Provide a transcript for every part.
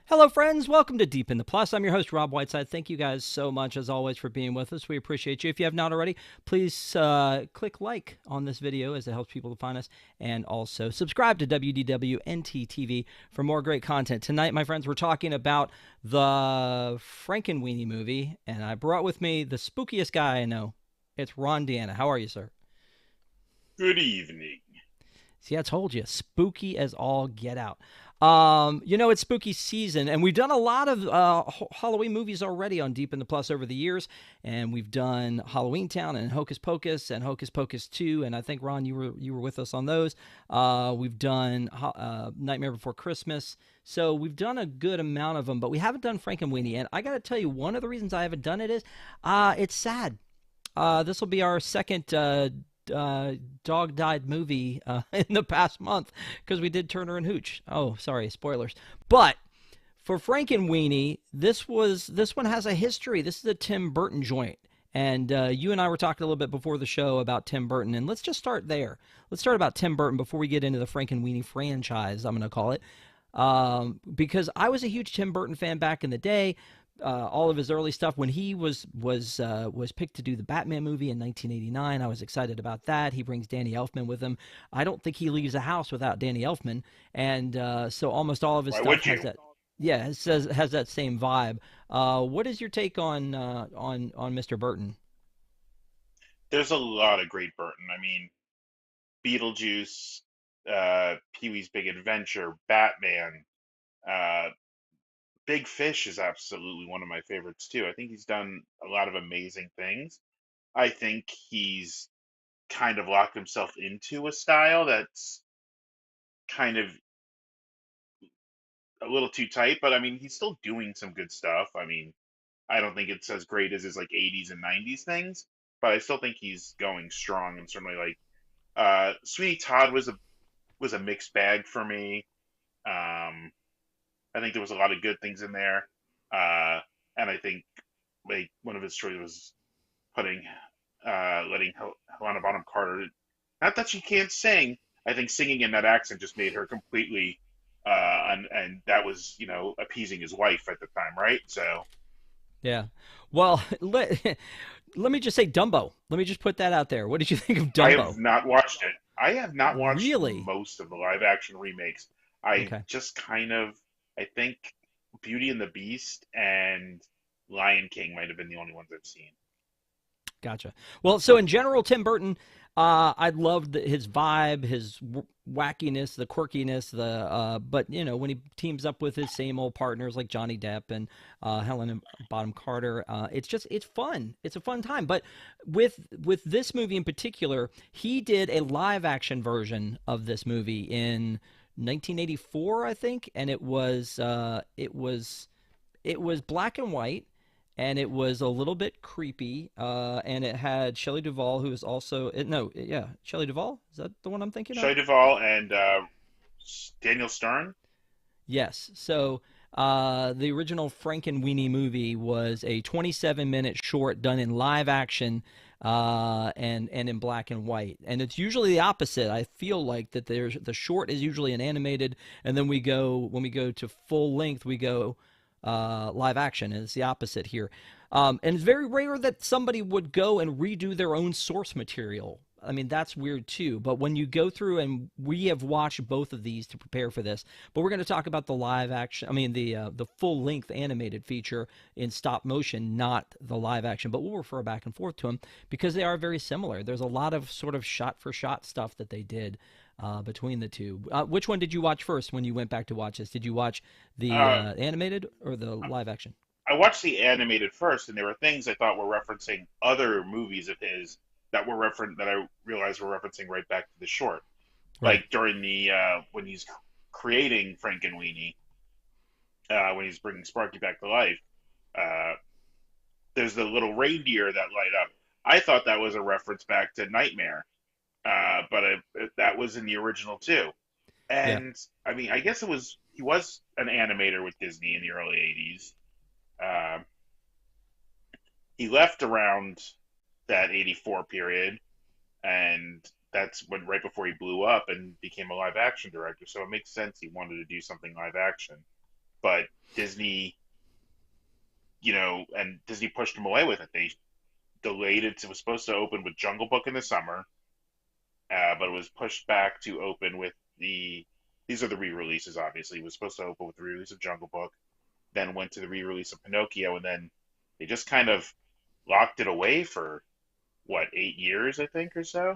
Hello, friends. Welcome to Deep in the Plus. I'm your host, Rob Whiteside. Thank you guys so much, as always, for being with us. We appreciate you. If you have not already, please click like on this video as it helps people to find us. And also subscribe to WDWNT TV for more great content. Tonight, my friends, we're talking about the Frankenweenie movie. And I brought with me the spookiest guy I know. It's Ron Deanna. How are you, sir? Good evening. See, I told you, spooky as all get out. It's spooky season, and we've done a lot of Halloween movies already on Deep in the Plus over the years, and we've done Halloween Town and Hocus Pocus 2, and I think Ron, you were with us on those. We've done Nightmare Before Christmas, so we've done a good amount of them, but we haven't done Frankenweenie, and I got to tell you, one of the reasons I haven't done it is it's sad. This will be our second dog died movie in the past month because we did Turner and Hooch. Oh, sorry, spoilers. But for Frankenweenie, this one has a history. This is a Tim Burton joint. And you and I were talking a little bit before the show about Tim Burton, and let's just start there. Let's start about Tim Burton before we get into the Frankenweenie franchise, I'm going to call it. Because I was a huge Tim Burton fan back in the day. All of his early stuff when he was picked to do the Batman movie in 1989. I was excited about that. He brings Danny Elfman with him. I don't think he leaves the house without Danny Elfman, and so almost all of his Why stuff would has you? that. Yeah, has that same vibe. What is your take on Mr. Burton? There's a lot of great Burton. I mean, Beetlejuice, Pee-wee's Big Adventure, Batman, uh, Big Fish is absolutely one of my favorites too. I think he's done a lot of amazing things. I think he's kind of locked himself into a style that's kind of a little too tight, but I mean, he's still doing some good stuff. I mean, I don't think it's as great as his like 80s and 90s things, but I still think he's going strong and certainly like Sweeney Todd was a mixed bag for me. Um, I think there was a lot of good things in there, uh, and I think like one of his choices was putting letting Helena Bonham Carter. Not that she can't sing. I think singing in that accent just made her completely, and that was appeasing his wife at the time, right? So Yeah. Well, let me just say Dumbo. Let me just put that out there. What did you think of I have Dumbo? not watched it. I have not watched Really? most of the live action remakes. I Okay. just kind of, I think Beauty and the Beast and Lion King might have been the only ones I've seen. Gotcha. Well, so in general, Tim Burton, I loved his vibe, his wackiness, the quirkiness, but when he teams up with his same old partners like Johnny Depp and Helen Bottom Carter, it's fun. It's a fun time. But with this movie in particular, he did a live action version of this movie in 1984, I think, and it was black and white, and it was a little bit creepy. And it had Shelley Duvall, who is also no, yeah, Shelley Duvall. Is that the one I'm thinking of? Shelley Duvall and Daniel Stern. Yes. So the original Frankenweenie movie was a 27-minute short done in live action and in black and white. And it's usually the opposite. I feel like that the short is usually an animated, and then when we go to full length, we go live action, and it's the opposite here. And it's very rare that somebody would go and redo their own source material. I mean, that's weird too. But when you go through, and we have watched both of these to prepare for this, but we're going to talk about the live action. I mean, the full length animated feature in stop motion, not the live action. But we'll refer back and forth to them because they are very similar. There's a lot of sort of shot for shot stuff that they did between the two. Which one did you watch first when you went back to watch this? Did you watch the Uh, animated or the live action? I watched the animated first, and there were things I thought were referencing other movies of his that I realized were referencing right back to the short. Right. Like during the when he's creating Frankenweenie, when he's bringing Sparky back to life, uh, there's the little reindeer that light up. I thought that was a reference back to Nightmare, but that was in the original too. Yeah. And I mean, I guess he was an animator with Disney in the early '80s. Uh, he left around that '84 period, and that's when right before he blew up and became a live action director. So it makes sense he wanted to do something live action. but Disney, and Disney pushed them away with it. They delayed it. It was supposed to open with Jungle Book in the summer, but it was pushed back to open with these are the re-releases. Obviously, it was supposed to open with the re-release of Jungle Book, then went to the re-release of Pinocchio, and then they just kind of locked it away for what, 8 years, I think, or so.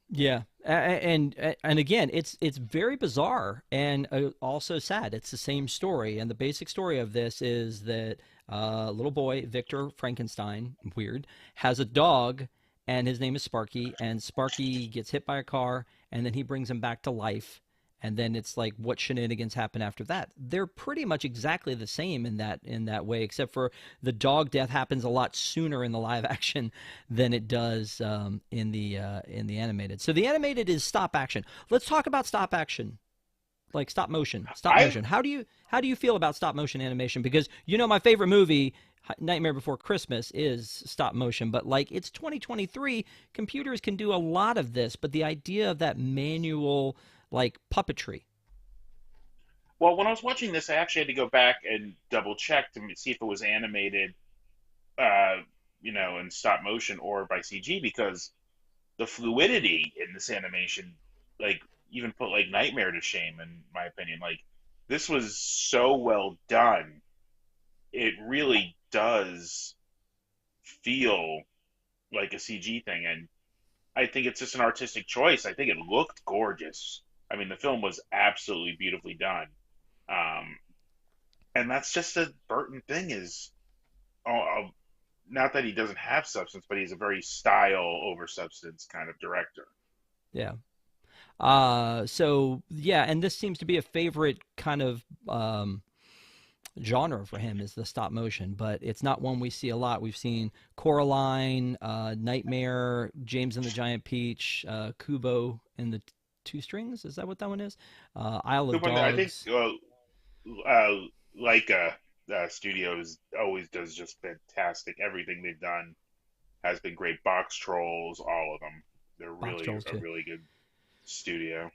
Yeah, and again, it's very bizarre and also sad. It's the same story, and the basic story of this is that little boy Victor Frankenstein, weird, has a dog, and his name is Sparky, and Sparky gets hit by a car, and then he brings him back to life, and then it's like what shenanigans happen after that. They're pretty much exactly the same in that way, except for the dog death happens a lot sooner in the live action than it does in the animated. So the animated is stop action. Let's talk about stop action, like stop motion. Stop I motion. How do you feel about stop motion animation? Because my favorite movie, Nightmare Before Christmas, is stop motion, but like it's 2023, computers can do a lot of this, but the idea of that manual like puppetry. Well, when I was watching this, I actually had to go back and double check to see if it was animated, uh, in stop motion or by CG, because the fluidity in this animation, like, even put like Nightmare to shame, in my opinion. Like, this was so well done. It really does feel like a CG thing, and I think it's just an artistic choice. I think it looked gorgeous. I mean, the film was absolutely beautifully done. Um, and that's just a Burton thing, is not that he doesn't have substance, but he's a very style over substance kind of director. Yeah. So yeah, and this seems to be a favorite kind of genre for him is the stop motion, but it's not one we see a lot. We've seen Coraline, Nightmare, James and the Giant Peach, Kubo and the Two Strings. Is that what that one is? Isle The of one that I think Dogs. uh, Leica Studios always does just fantastic. Everything they've done has been great. Box Trolls, all of them. They're Box really Trolls a too. really good studio.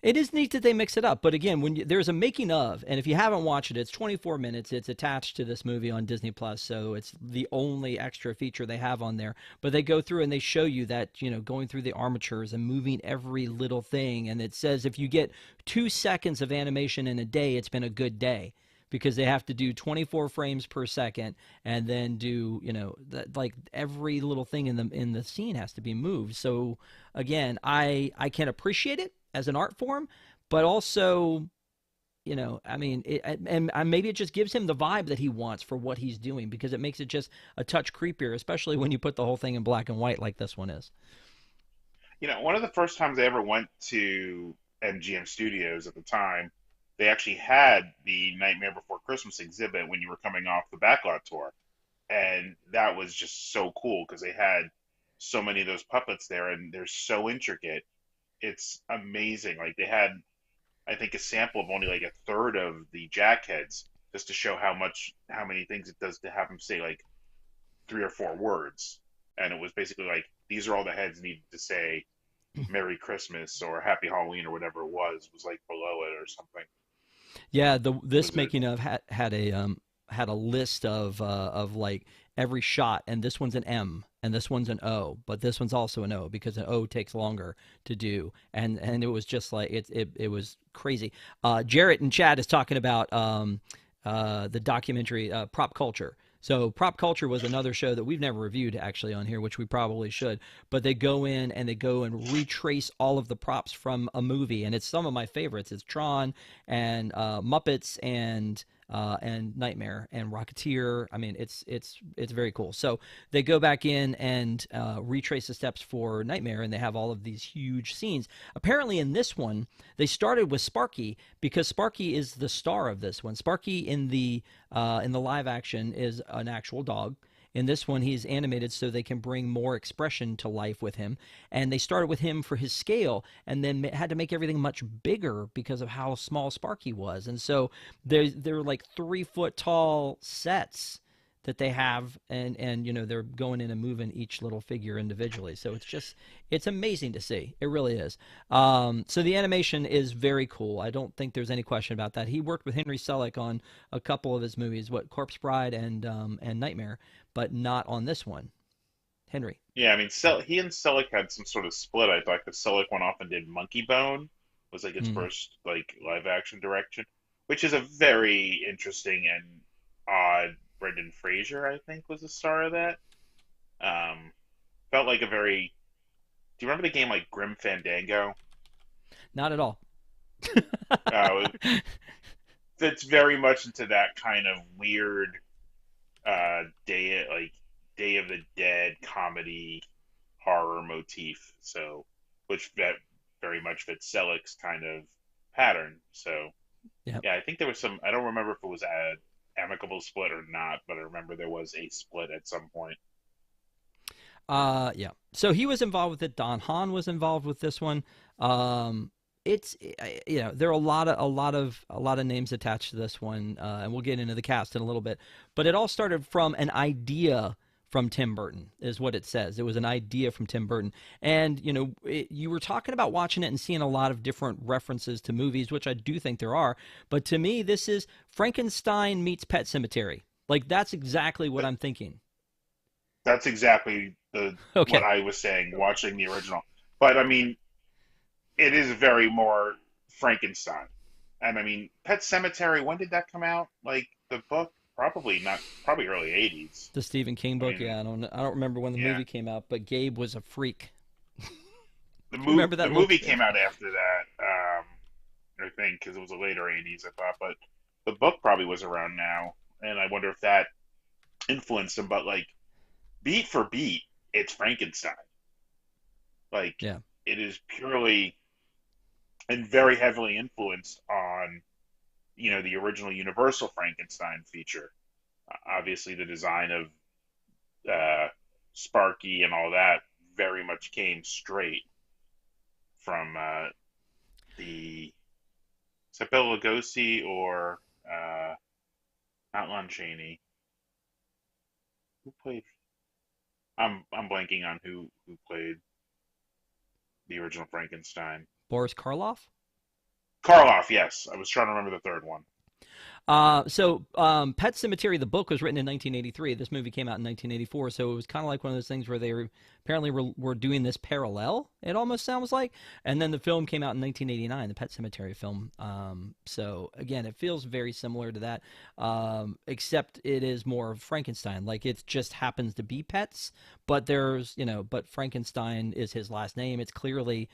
It is neat that they mix it up, but again, there's a making of, and if you haven't watched it, it's 24 minutes. It's attached to this movie on Disney Plus, so it's the only extra feature they have on there. But they go through and they show you that going through the armatures and moving every little thing, and it says if you get 2 seconds of animation in a day, it's been a good day. Because they have to do 24 frames per second, and then do that, like every little thing in the scene has to be moved. So again, I can appreciate it as an art form, but also, I mean, and maybe it just gives him the vibe that he wants for what he's doing because it makes it just a touch creepier, especially when you put the whole thing in black and white like this one is. One of the first times I ever went to MGM Studios at the time, they actually had the Nightmare Before Christmas exhibit when you were coming off the backlot tour. And that was just so cool because they had so many of those puppets there, and they're so intricate. It's amazing. Like, they had, I think, a sample of only like a third of the jackheads, just to show how many things it does to have them say like 3 or 4 words. And it was basically like, these are all the heads needed to say Merry Christmas or Happy Halloween or whatever it was like below it or something. Yeah, It this was a making of had a list of like every shot, and this one's an M, and this one's an O, but this one's also an O because an O takes longer to do, and it was just like it was crazy. Jarrett and Chad is talking about the documentary Prop Culture. So Prop Culture was another show that we've never reviewed actually on here, which we probably should. But they go in and they go and retrace all of the props from a movie, and it's some of my favorites. It's Tron and Muppets and Nightmare and Rocketeer. I mean, it's very cool. So they go back in and retrace the steps for Nightmare, and they have all of these huge scenes. Apparently, in this one, they started with Sparky because Sparky is the star of this one. Sparky in the live action is an actual dog. In this one, he's animated so they can bring more expression to life with him. And they started with him for his scale and then had to make everything much bigger because of how small Sparky was. And so they're like 3 foot tall sets that they have, and they're going in and moving each little figure individually. So it's amazing to see. It really is. So the animation is very cool. I don't think there's any question about that. He worked with Henry Selick on a couple of his movies, what Corpse Bride and Nightmare, but not on this one. Henry. Yeah, I mean, he and Selick had some sort of split. I thought because Selick went off and did Monkey Bone, was like his Mm. first like live action direction, which is a very interesting and odd. Brendan Fraser, I think, was the star of that. Um, felt like a very. Do you remember the game like Grim Fandango? Not at all. It fits very much into that kind of weird Day of the Dead comedy horror motif. So, which that very much fits Selick's kind of pattern. So, Yeah. yeah, I think there was some. I don't remember if it was a amicable split or not, but I remember there was a split at some point. Yeah. So he was involved with it. Don Hahn was involved with this one. It's there are a lot of names attached to this one, and we'll get into the cast in a little bit. But it all started from an idea from Tim Burton, is what it says. It was an idea from Tim Burton, and you were talking about watching it and seeing a lot of different references to movies, which I do think there are. But to me, this is Frankenstein meets Pet Cemetery. Like that's exactly what Th- I'm thinking. That's exactly the what Okay. I was saying watching the original. But I mean, it is very more Frankenstein. And I mean, Pet Cemetery, when did that come out? Like the book? Probably not, probably early 80s. The Stephen King I book, mean, yeah, I don't remember when the yeah. movie came out, but Gabe was a freak. The Do you remember the that little movie kid? came out after that, I think, because it was a later 80s, I thought. But the book probably was around now. And I wonder if that influenced him. But like, beat for beat, it's Frankenstein. Like, Yeah. it is purely and very heavily influenced on the original Universal Frankenstein feature. Obviously, the design of uh, Sparky and all that very much came straight from the is that Bela Lugosi or not Lon Chaney? Who played? I'm blanking on who played the original Frankenstein. Boris Karloff? Karloff, yes. I was trying to remember the third one. Pet Cemetery, the book was written in 1983. This movie came out in 1984, so it was kind of like one of those things where they were doing this parallel. It almost sounds like, and then the film came out in 1989, the Pet Cemetery film. So again, it feels very similar to that, except it is more Frankenstein. Like it just happens to be pets, but but Frankenstein is his last name. It's clearly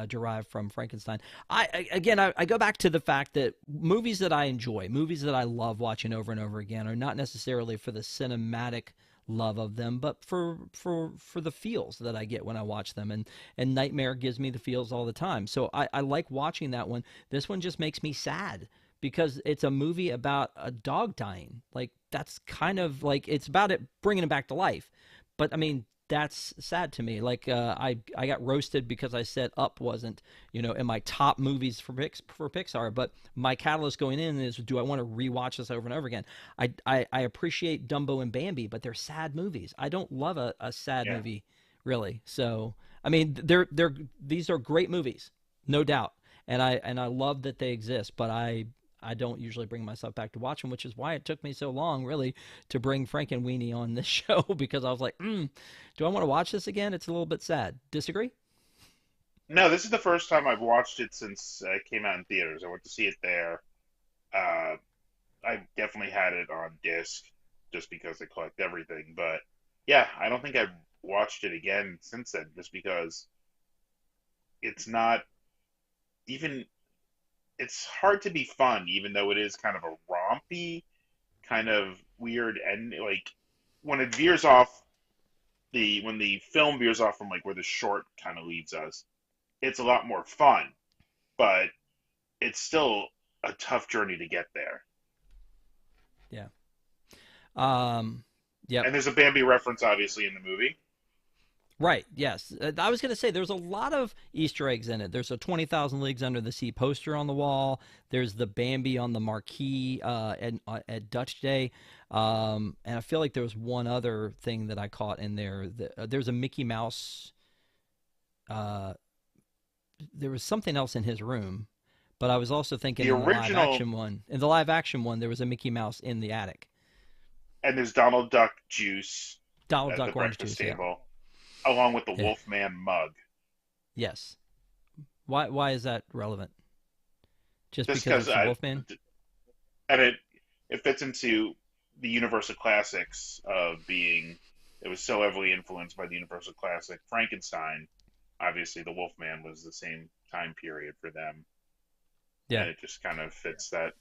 derived from Frankenstein. I go back to the fact that movies that I enjoy, movies that I love watching over and over again, are not necessarily for the cinematic love of them, but for the feels that I get when I watch them. And Nightmare gives me the feels all the time. So I like watching that one. This one just makes me sad because it's a movie about a dog dying. Like that's kind of like it's about it bringing it back to life. But I mean, that's sad to me. Like I got roasted because I said Up wasn't in my top movies for Pixar. But my catalyst going in is, do I want to rewatch this over and over again? I appreciate Dumbo and Bambi, but they're sad movies. I don't love a sad Yeah, movie really. So I mean, these are great movies, no doubt, and I love that they exist. But I don't usually bring myself back to watch them, which is why it took me so long, really, to bring Frankenweenie on this show because I was like, do I want to watch this again? It's a little bit sad. Disagree? no, this is the first time I've watched it since it came out in theaters. I went to see it there. Uh, I definitely had it on disc just because I collect everything. But yeah, I don't think I've watched it again since then, just because it's not even. It's hard to be fun, even though it is kind of a rompy, kind of weird, and like when it veers off when the film veers off from like where the short kind of leads us, it's a lot more fun, but it's still a tough journey to get there. Yeah. Um, yep. And there's a Bambi reference, obviously, in the movie. Right. Yes. I was going to say there's a lot of Easter eggs in it. There's a 20,000 Leagues Under the Sea poster on the wall. There's the Bambi on the marquee at Dutch Day. And I feel like there was one other thing that I caught in there. There's a Mickey Mouse. Uh, there was something else in his room, but I was also thinking The in the live original, action one. In the live action one, there was a Mickey Mouse in the attic. and there's Donald Duck juice Donald at the Duck orange breakfast juice. Yeah. table, along with the Yeah. Wolfman mug. Yes. Why is that relevant? Just Just because because it's the Wolfman? and it fits into the Universal Classics of being, it was so heavily influenced by the Universal Classic Frankenstein. Obviously, the Wolfman was the same time period for them, Yeah. and it just kind of fits that.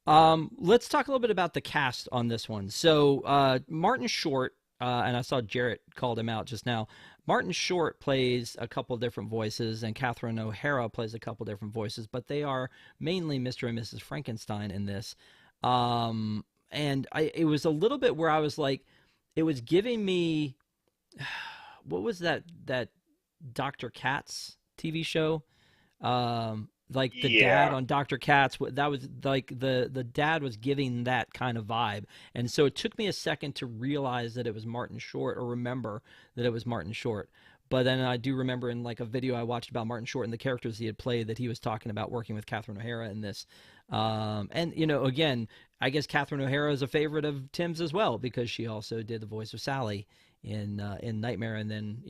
Let's talk a little bit about the cast on this one. So, Martin Short, and I saw Jarrett called him out just now. Martin Short plays a couple different voices, and Catherine O'Hara plays a couple different voices, but they are mainly Mr. and Mrs. Frankenstein in this. And it was a little bit where I was like, it was giving me, what was that Dr. Katz TV show? Like the dad Yeah, on Dr. Katz, that was like the dad was giving that kind of vibe. And so it took me a second to realize that it was Martin Short, or remember that it was Martin Short. But then I do remember in like a video I watched about Martin Short and the characters he had played that he was talking about working with Catherine O'Hara in this. And again, I guess Catherine O'Hara is a favorite of Tim's as well because she also did the voice of Sally in Nightmare, and then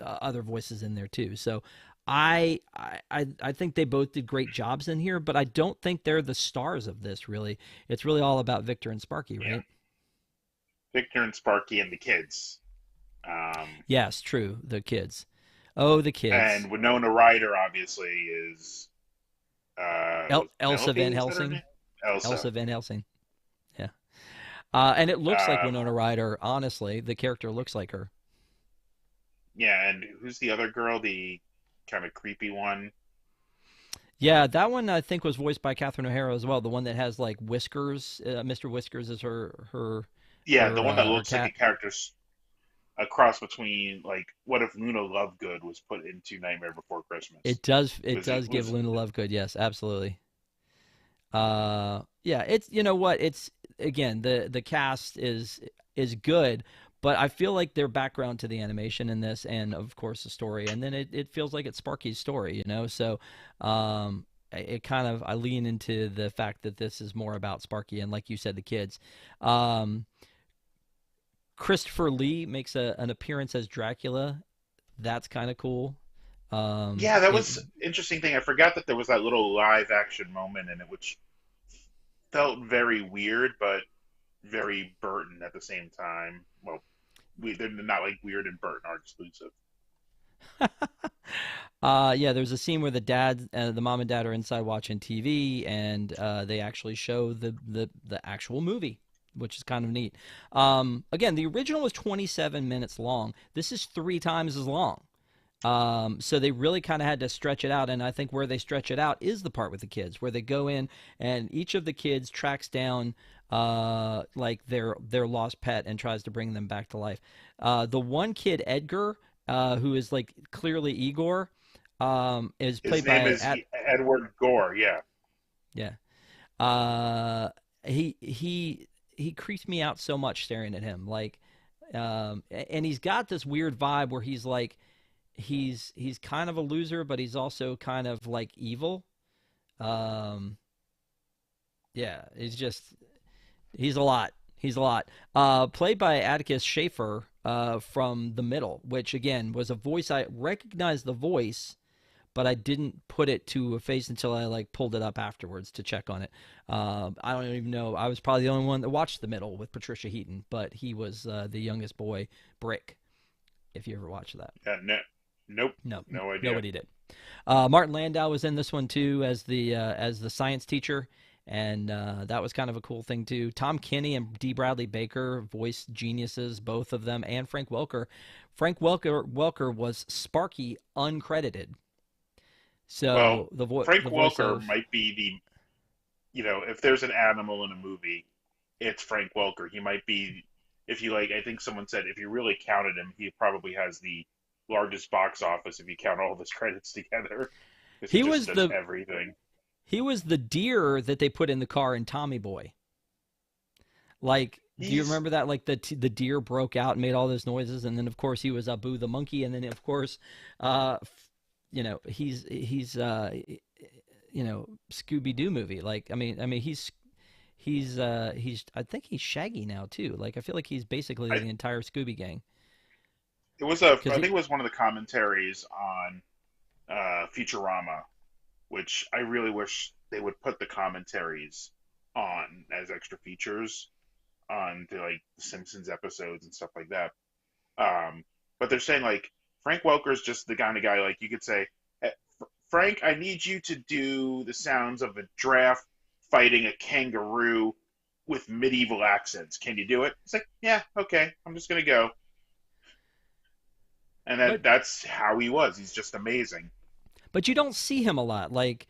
other voices in there too. So I think they both did great jobs in here, but I don't think they're the stars of this. Really, it's really all about Victor and Sparky, yeah. right? Victor and Sparky and the kids. Um, Yes, true. The kids. Oh, the kids. and Winona Ryder obviously is was Elsa Penelope, Van is that her Helsing. name? Elsa. Elsa Van Helsing. Yeah. And it looks like Um, Winona Ryder. Honestly, the character looks like her. yeah, and who's the other girl? The kind of creepy one. Yeah, that one I think was voiced by Catherine O'Hara as well. The one that has like whiskers. Mr. Whiskers is Yeah, the one that her looks like a cat. character a cross between, like, what if Luna Lovegood was put into Nightmare Before Christmas? It does. It Was it does give was Luna Lovegood. Yes, absolutely. Yeah, it's what it's again the cast is good, but I feel like their background to the animation in this, and of course the story, and then it feels like it's Sparky's story. So it kind of I lean into the fact that this is more about Sparky and, like you said, the kids. Um, Christopher Lee makes an appearance as Dracula. That's kind of cool. Yeah, that It was interesting thing. I forgot that there was that little live action moment in it, which felt very weird, but very Burton at the same time. Well, they're not like weird and Burton are exclusive. Yeah, there's a scene where the mom and dad are inside watching TV, and they actually show the actual movie, which is kind of neat. Again, the original was 27 minutes long. This is three times as long. So they really kind of had to stretch it out, and I think where they stretch it out is the part with the kids, where they go in and each of the kids tracks down like their lost pet and tries to bring them back to life. The one kid, Edgar, who is like clearly Igor, is His played name by is Edward Gore. Yeah, yeah. Uh, he creeps me out so much staring at him, like, and he's got this weird vibe where he's like he's kind of a loser, but he's also kind of like evil. Um, yeah, he's a lot. He's a lot. Played by Atticus Schaefer from The Middle, which again was a voice I recognized the voice, but I didn't put it to a face until I like pulled it up afterwards to check on it. I don't even know. I was probably the only one that watched The Middle with Patricia Heaton, but he was the youngest boy, Brick. If you ever watched that. yeah, no, nope, No, no idea. nobody did. Martin Landau was in this one too as the science teacher, and that was kind of a cool thing too. Tom Kenny and D. Bradley Baker, voice geniuses, both of them, and Frank Welker. Frank Welker was Sparky uncredited. Well, So Frank the voice Welker of might be if there's an animal in a movie, it's Frank Welker. He might be, if you like, I think someone said if you really counted him, he probably has the largest box office if you count all of his credits together, because he He just was does the everything. he was the deer that they put in the car in Tommy Boy. Like, do you He's remember that? Like the deer broke out and made all those noises, and then of course he was Abu the monkey, and then of course, he's Scooby Doo movie. Like, I mean he's I think he's Shaggy now too. Like, I feel like he's basically I the entire Scooby Gang it was a because I think he it was one of the commentaries on Futurama, which I really wish they would put the commentaries on as extra features on to like the Simpsons episodes and stuff like that. But they're saying like Frank Welker's just the kind of guy like you could say, Frank, I need you to do the sounds of a giraffe fighting a kangaroo with medieval accents. Can you do it? It's like, yeah, okay, I'm just gonna go. And but that's how he was. He's just amazing. but you don't see him a lot. Like,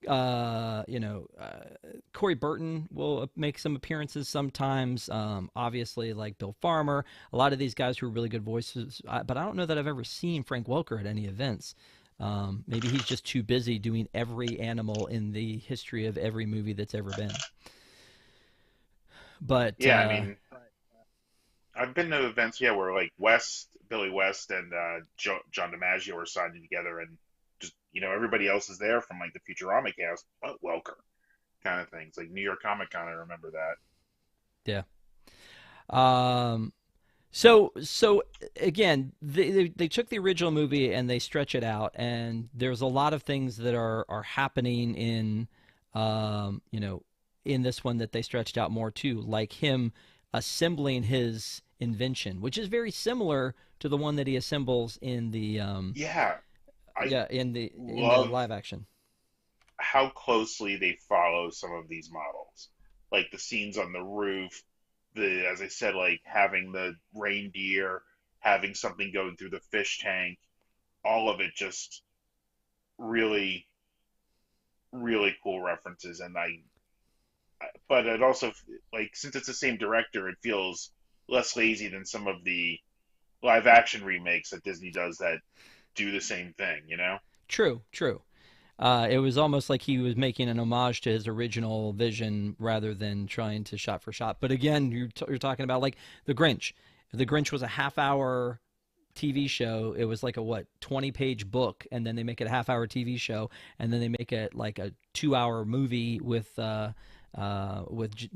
uh, you know, uh, Corey Burton will make some appearances sometimes. Obviously, like Bill Farmer, a lot of these guys who are really good voices. But I don't know that I've ever seen Frank Welker at any events. Maybe he's just too busy doing every animal in the history of every movie that's ever been. But Yeah, I mean, I've been to events, yeah, where like Billy West, and John DiMaggio are signing together, and just everybody else is there from like the Futurama cast, but Welker kind of things, like New York Comic Con. I remember that. yeah. Um, so again, they took the original movie and they stretch it out, and there's a lot of things that are happening in, you know, in this one that they stretched out more too, like him assembling his invention, which is very similar to the one that he assembles in the Yeah, I yeah in the love live action. how closely they follow some of these models, like the scenes on the roof, the as I said, like having the reindeer, having something going through the fish tank, all of it just really, really cool references. And but it also, like, since it's the same director, it feels less lazy than some of the live action remakes that Disney does that do the same thing, you know? True, true. It was almost like he was making an homage to his original vision rather than trying to shot for shot. But again, you're talking about like The Grinch. The Grinch was a half-hour TV show. It was like a what 20-page book, and then they make it a half-hour TV show, and then they make it like a 2-hour movie with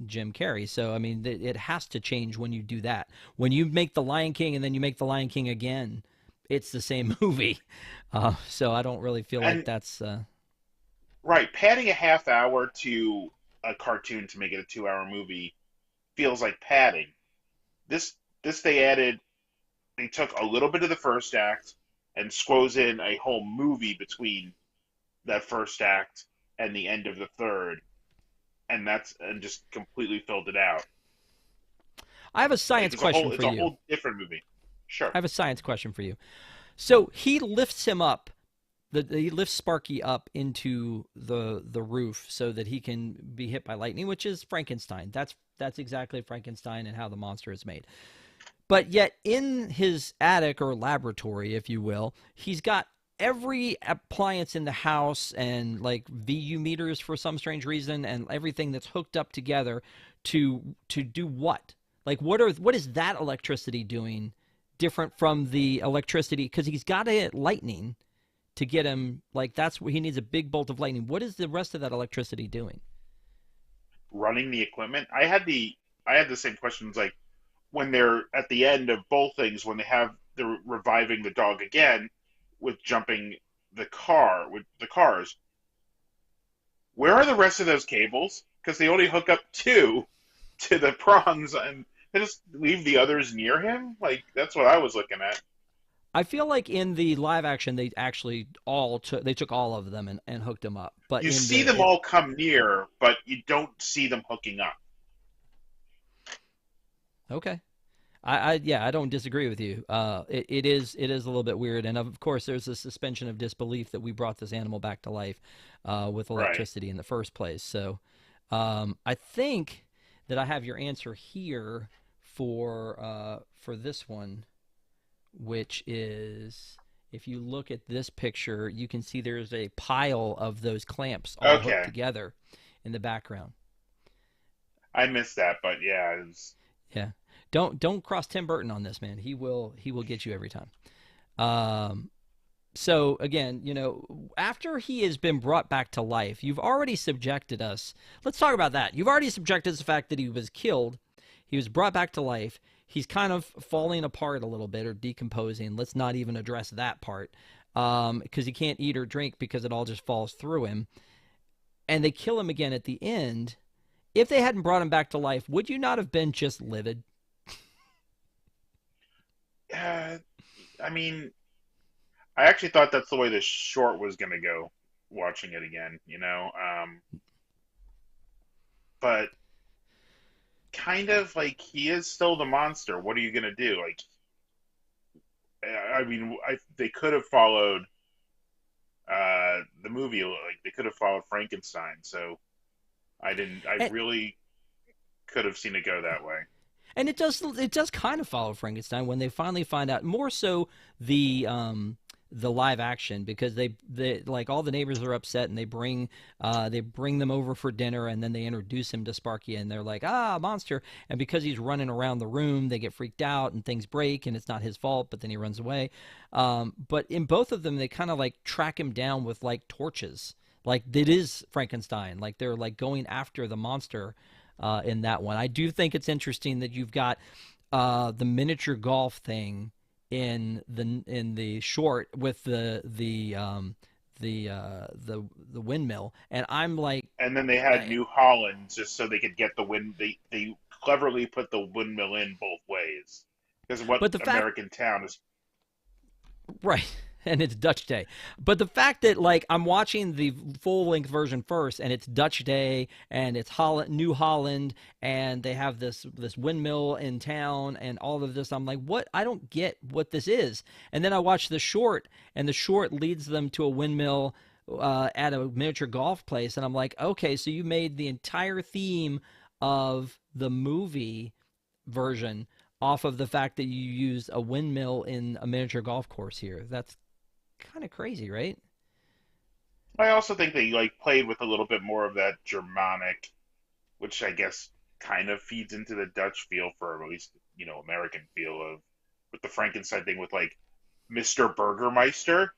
Jim Carrey. So I mean, it has to change when you do that. When you make The Lion King and then you make The Lion King again, it's the same movie. So I don't really feel like And that's right, padding a half hour to a cartoon to make it a 2 hour movie feels like padding. This they added, they took a little bit of the first act and squoze in a whole movie between that first act and the end of the third, and just completely filled it out. I have a Like science question it's for a you. whole different movie. Sure. I have a science question for you. So he lifts him up. He lifts Sparky up into the roof so that he can be hit by lightning, which is Frankenstein. That's exactly Frankenstein and how the monster is made. But yet in his attic or laboratory, if you will, he's got every appliance in the house and like VU meters for some strange reason and everything that's hooked up together to do what? Like what is that electricity doing different from the electricity because he's got to hit lightning to get him like that's where he needs a big bolt of lightning. What is the rest of that electricity doing? Running the equipment. I had the same questions, like when they're at the end of both things, when they're reviving the dog again with jumping with the cars. Where are the rest of those cables? Because they only hook up two to the prongs, and they just leave the others near him. Like that's what I was looking at. I feel like in the live action they actually they took all of them and hooked them up. But You in see the them all come near, but you don't see them hooking up. okay. Yeah, I don't disagree with you. It is a little bit weird, and of course there's a suspension of disbelief that we brought this animal back to life with Right. electricity in the first place. So I think that I have your answer here for this one, which is, if you look at this picture, you can see there's a pile of those clamps all hooked Okay, together in the background. I missed that, but yeah, it was, Yeah. Don't cross Tim Burton on this, man. He will get you every time. Um, so again, after he has been brought back to life, you've already subjected us. Let's talk about that. You've already subjected us to the fact that he was killed. He was brought back to life. He's kind of falling apart a little bit or decomposing. Let's not even address that part because he can't eat or drink because it all just falls through him. And they kill him again at the end. If they hadn't brought him back to life, would you not have been just livid? uh, I mean, I actually thought that's the way the short was gonna go, watching it again, but kind of like he is still the monster. What are you gonna do? Like, I mean, they could have followed the movie, like they could have followed Frankenstein. So I didn't. I And, really could have seen it go that way. and it does kind of follow Frankenstein when they finally find out, more so the live action, because they like, all the neighbors are upset and they bring them over for dinner, and then they introduce him to Sparky, and they're like, monster. And because he's running around the room, they get freaked out and things break, and it's not his fault, but then he runs away. But in both of them, they kind of like track him down with like torches, like it is Frankenstein, like they're like going after the monster in that one. I do think it's interesting that you've got the miniature golf thing in the short with the windmill, and I'm like, And then they had I, New Holland just so they could get the wind. They cleverly put the windmill in both ways because what but the fact, American town is. right, and it's Dutch Day. But the fact that, like, I'm watching the full length version first, and it's Dutch Day, and it's New Holland, and they have this windmill in town, and all of this. I'm like, what? I don't get what this is. And then I watch the short, and the short leads them to a windmill at a miniature golf place, and I'm like, okay, so you made the entire theme of the movie version off of the fact that you used a windmill in a miniature golf course here. That's kind of crazy, right? I also think they like played with a little bit more of that Germanic, which I guess kind of feeds into the Dutch feel, for at least American feel of, with the Frankenstein thing, with like Mr. Burgermeister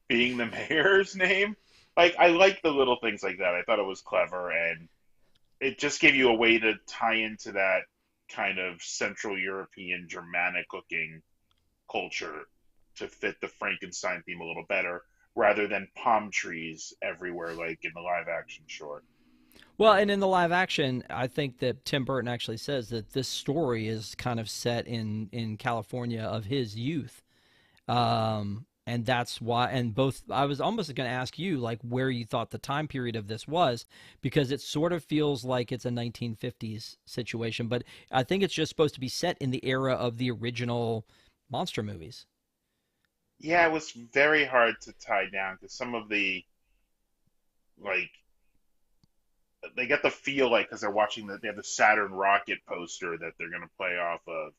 being the mayor's name. Like, I like the little things like that. I thought it was clever, and it just gave you a way to tie into that kind of Central European Germanic looking culture to fit the Frankenstein theme a little better, rather than palm trees everywhere like in the live action short. Well, and in the live action, I think that Tim Burton actually says that this story is kind of set in California of his youth. And that's why, and both, I was almost going to ask you like where you thought the time period of this was, because it sort of feels like it's a 1950s situation, but I think it's just supposed to be set in the era of the original monster movies. Yeah, it was very hard to tie down because some of the, like, they get the feel like, because they're watching they have the Saturn rocket poster that they're going to play off of,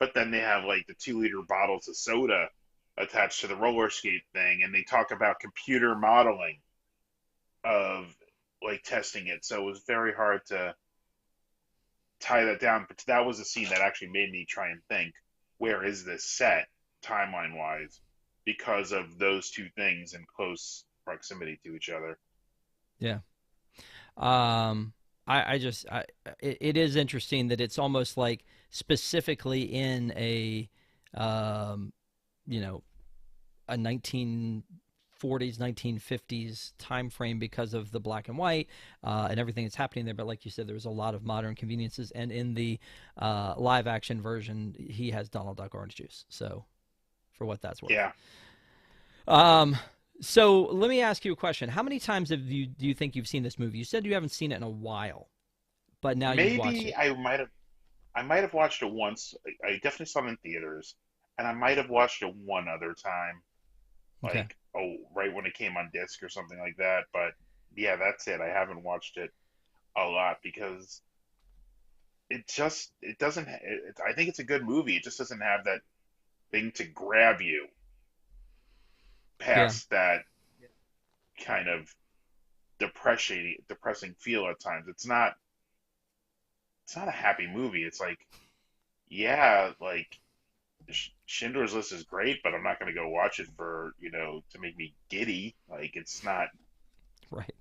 but then they have like the 2 liter bottles of soda attached to the roller skate thing, and they talk about computer modeling of like testing it. So it was very hard to tie that down. But that was a scene that actually made me try and think, where is this set timeline wise, because of those two things in close proximity to each other. Yeah. I just, it is interesting that it's almost like specifically in um, you know, a 1940s, 1950s time frame because of the black and white and everything that's happening there. But like you said, there was a lot of modern conveniences, and in the live action version, he has Donald Duck orange juice. So, for what that's worth. Yeah, Um, so let me ask you a question. How many times do you think you've seen this movie? You said you haven't seen it in a while, but now you've watched maybe it. I might have watched it once. I definitely saw it in theaters, and I might have watched it one other time, Okay. like, oh, right when it came on disc or something like that. But yeah, that's it. I haven't watched it a lot because it doesn't. I think it's a good movie. It just doesn't have that thing to grab you Yeah, past that kind of depressing feel at times. It's not a happy movie. It's like, yeah, like Schindler's List is great, but I'm not going to go watch it for, to make me giddy. Like it's not right.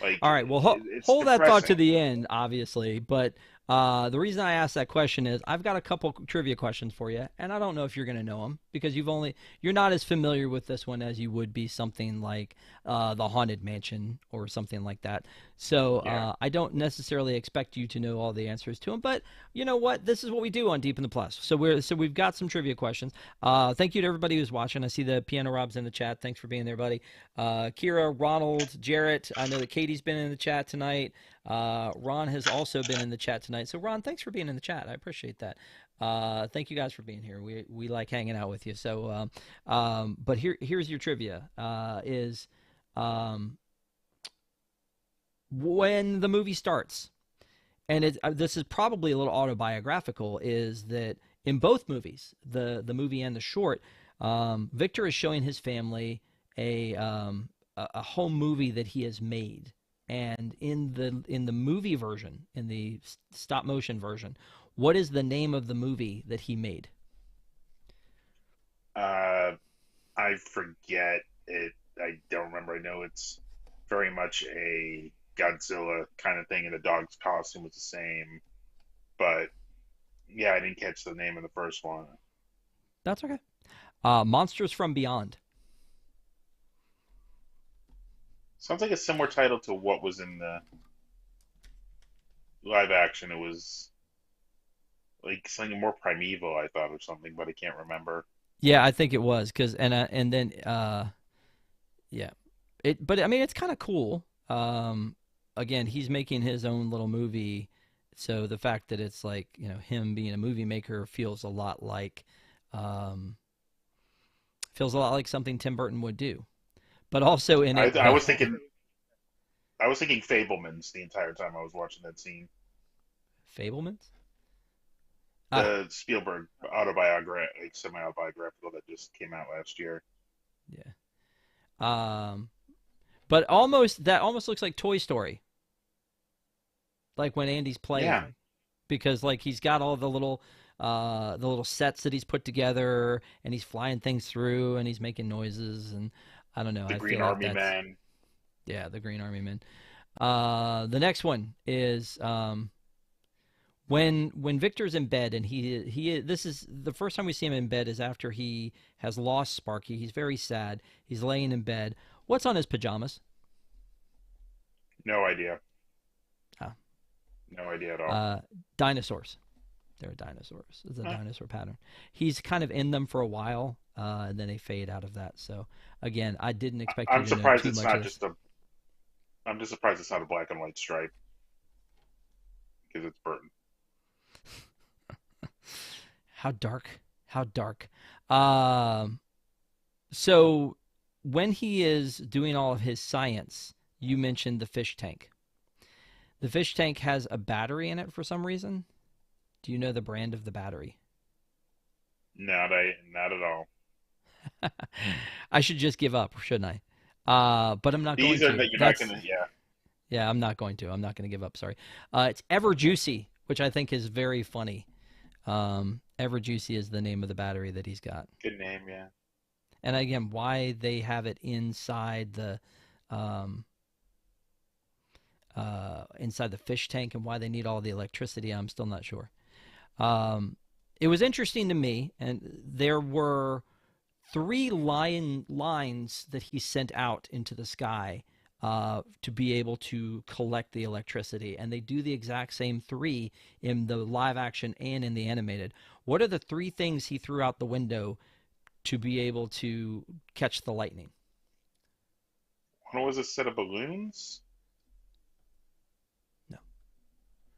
like All right. Well, it's hold that thought to depressing. the end, obviously. But the reason I asked that question is I've got a couple trivia questions for you, and I don't know if you're going to know them because you're not as familiar with this one as you would be something like the Haunted Mansion or something like that. So Yeah. I don't necessarily expect you to know all the answers to them. But you know what? This is what we do on Deep in the Plus. We've got some trivia questions. Thank you to everybody who's watching. I see the Piano Rob's in the chat. Thanks for being there, buddy. Kira, Ronald, Jarrett. I know that Katie's been in the chat tonight. Ron has also been in the chat tonight. So Ron, thanks for being in the chat. I appreciate that. Thank you guys for being here. We like hanging out with you. But here's your trivia. Is when the movie starts, and this is probably a little autobiographical, is that in both movies, the movie and the short, Victor is showing his family a home movie that he has made, and in the movie version, in the stop motion version, what is the name of the movie that he made? Uh, I forget it. I don't remember. I know it's very much a Godzilla kind of thing, and the dog's costume was the same. But yeah, I didn't catch the name of the first one. That's okay. Monsters from Beyond. Sounds like a similar title to what was in the live action. It was like something more primeval, I thought, or something, but I can't remember. Yeah, I think it was because and then yeah, but I mean it's kind of cool. Again, he's making his own little movie, so the fact that it's like him being a movie maker um, feels a lot like something Tim Burton would do. But also in I, it, I was thinking, I was thinking Fablemans the entire time I was watching that scene. Fablemans. Ah, The Spielberg autobiography, like semi-autobiographical that just came out last year. yeah. But almost looks like Toy Story, like when Andy's Yeah, playing, because like he's got all the little sets that he's put together, and he's flying things through, and he's making noises, and I don't know. the I feel Green like Army that's Man. yeah, the Green Army Men. The next one is when Victor's in bed, and he this is the first time we see him in bed is after he has lost Sparky. He's very sad. He's laying in bed. What's on his pajamas? No idea. Ah, No idea at all. uh, dinosaurs. They're dinosaurs. It's a Huh. dinosaur pattern. He's kind of in them for a while, and then they fade out of that. So again, I didn't expect you I'm to know surprised too it's much of not this. just a. I'm just surprised it's not a black and white stripe because it's Burton. How dark? How dark? Um, so when he is doing all of his science, you mentioned the fish tank. The fish tank has a battery in it for some reason. Do you know the brand of the battery? Not at all. I should just give up, shouldn't I? But I'm not going These are to. that you're not That's gonna. Yeah, Yeah, I'm not going to. I'm not going to give up. Sorry. It's Ever Juicy, which I think is very funny. Ever Juicy is the name of the battery that he's got. good name. Yeah. And again, why they have it um, inside the fish tank and why they need all the electricity, I'm still not sure. Um, it was interesting to me, and there were three lines that he sent out into the sky to be able to collect the electricity, and they do the exact same three in the live action and in the animated. What are the three things he threw out the window to be able to catch the lightning? One was a set of balloons. No,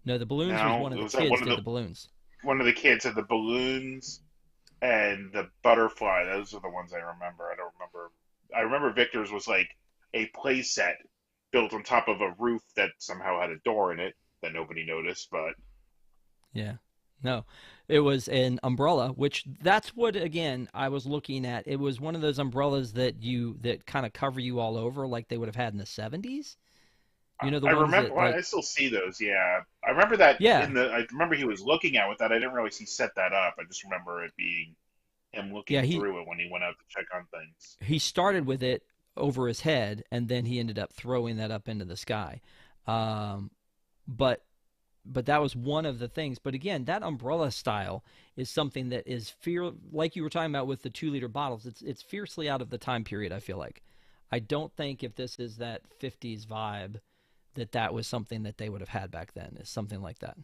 no, the balloons was No, one of the was that kids did the balloons. one of the kids had the balloons and the butterfly. Those are the ones I remember. I don't remember. I remember Victor's was like a play set built on top of a roof that somehow had a door in it that nobody noticed. But Yeah. No, it was an umbrella, which that's what, again, I was looking at. It was one of those umbrellas that kind of cover you all over like they would have had in the 70s. You know, the I ones remember. that Well, like, I still see those. Yeah, I remember that yeah, in the. I remember he was looking at with that. I didn't realize he set that up. I just remember it being him yeah, looking through it when he went out to check on things. he started with it over his head and then he ended up throwing that up into the sky. Um, but that was one of the things. But again, that umbrella style is something that is like you were talking about with the 2 liter bottles. It's fiercely out of the time period. I feel like I don't think if this is that 50s vibe that was something that they would have had back then. Is something like that.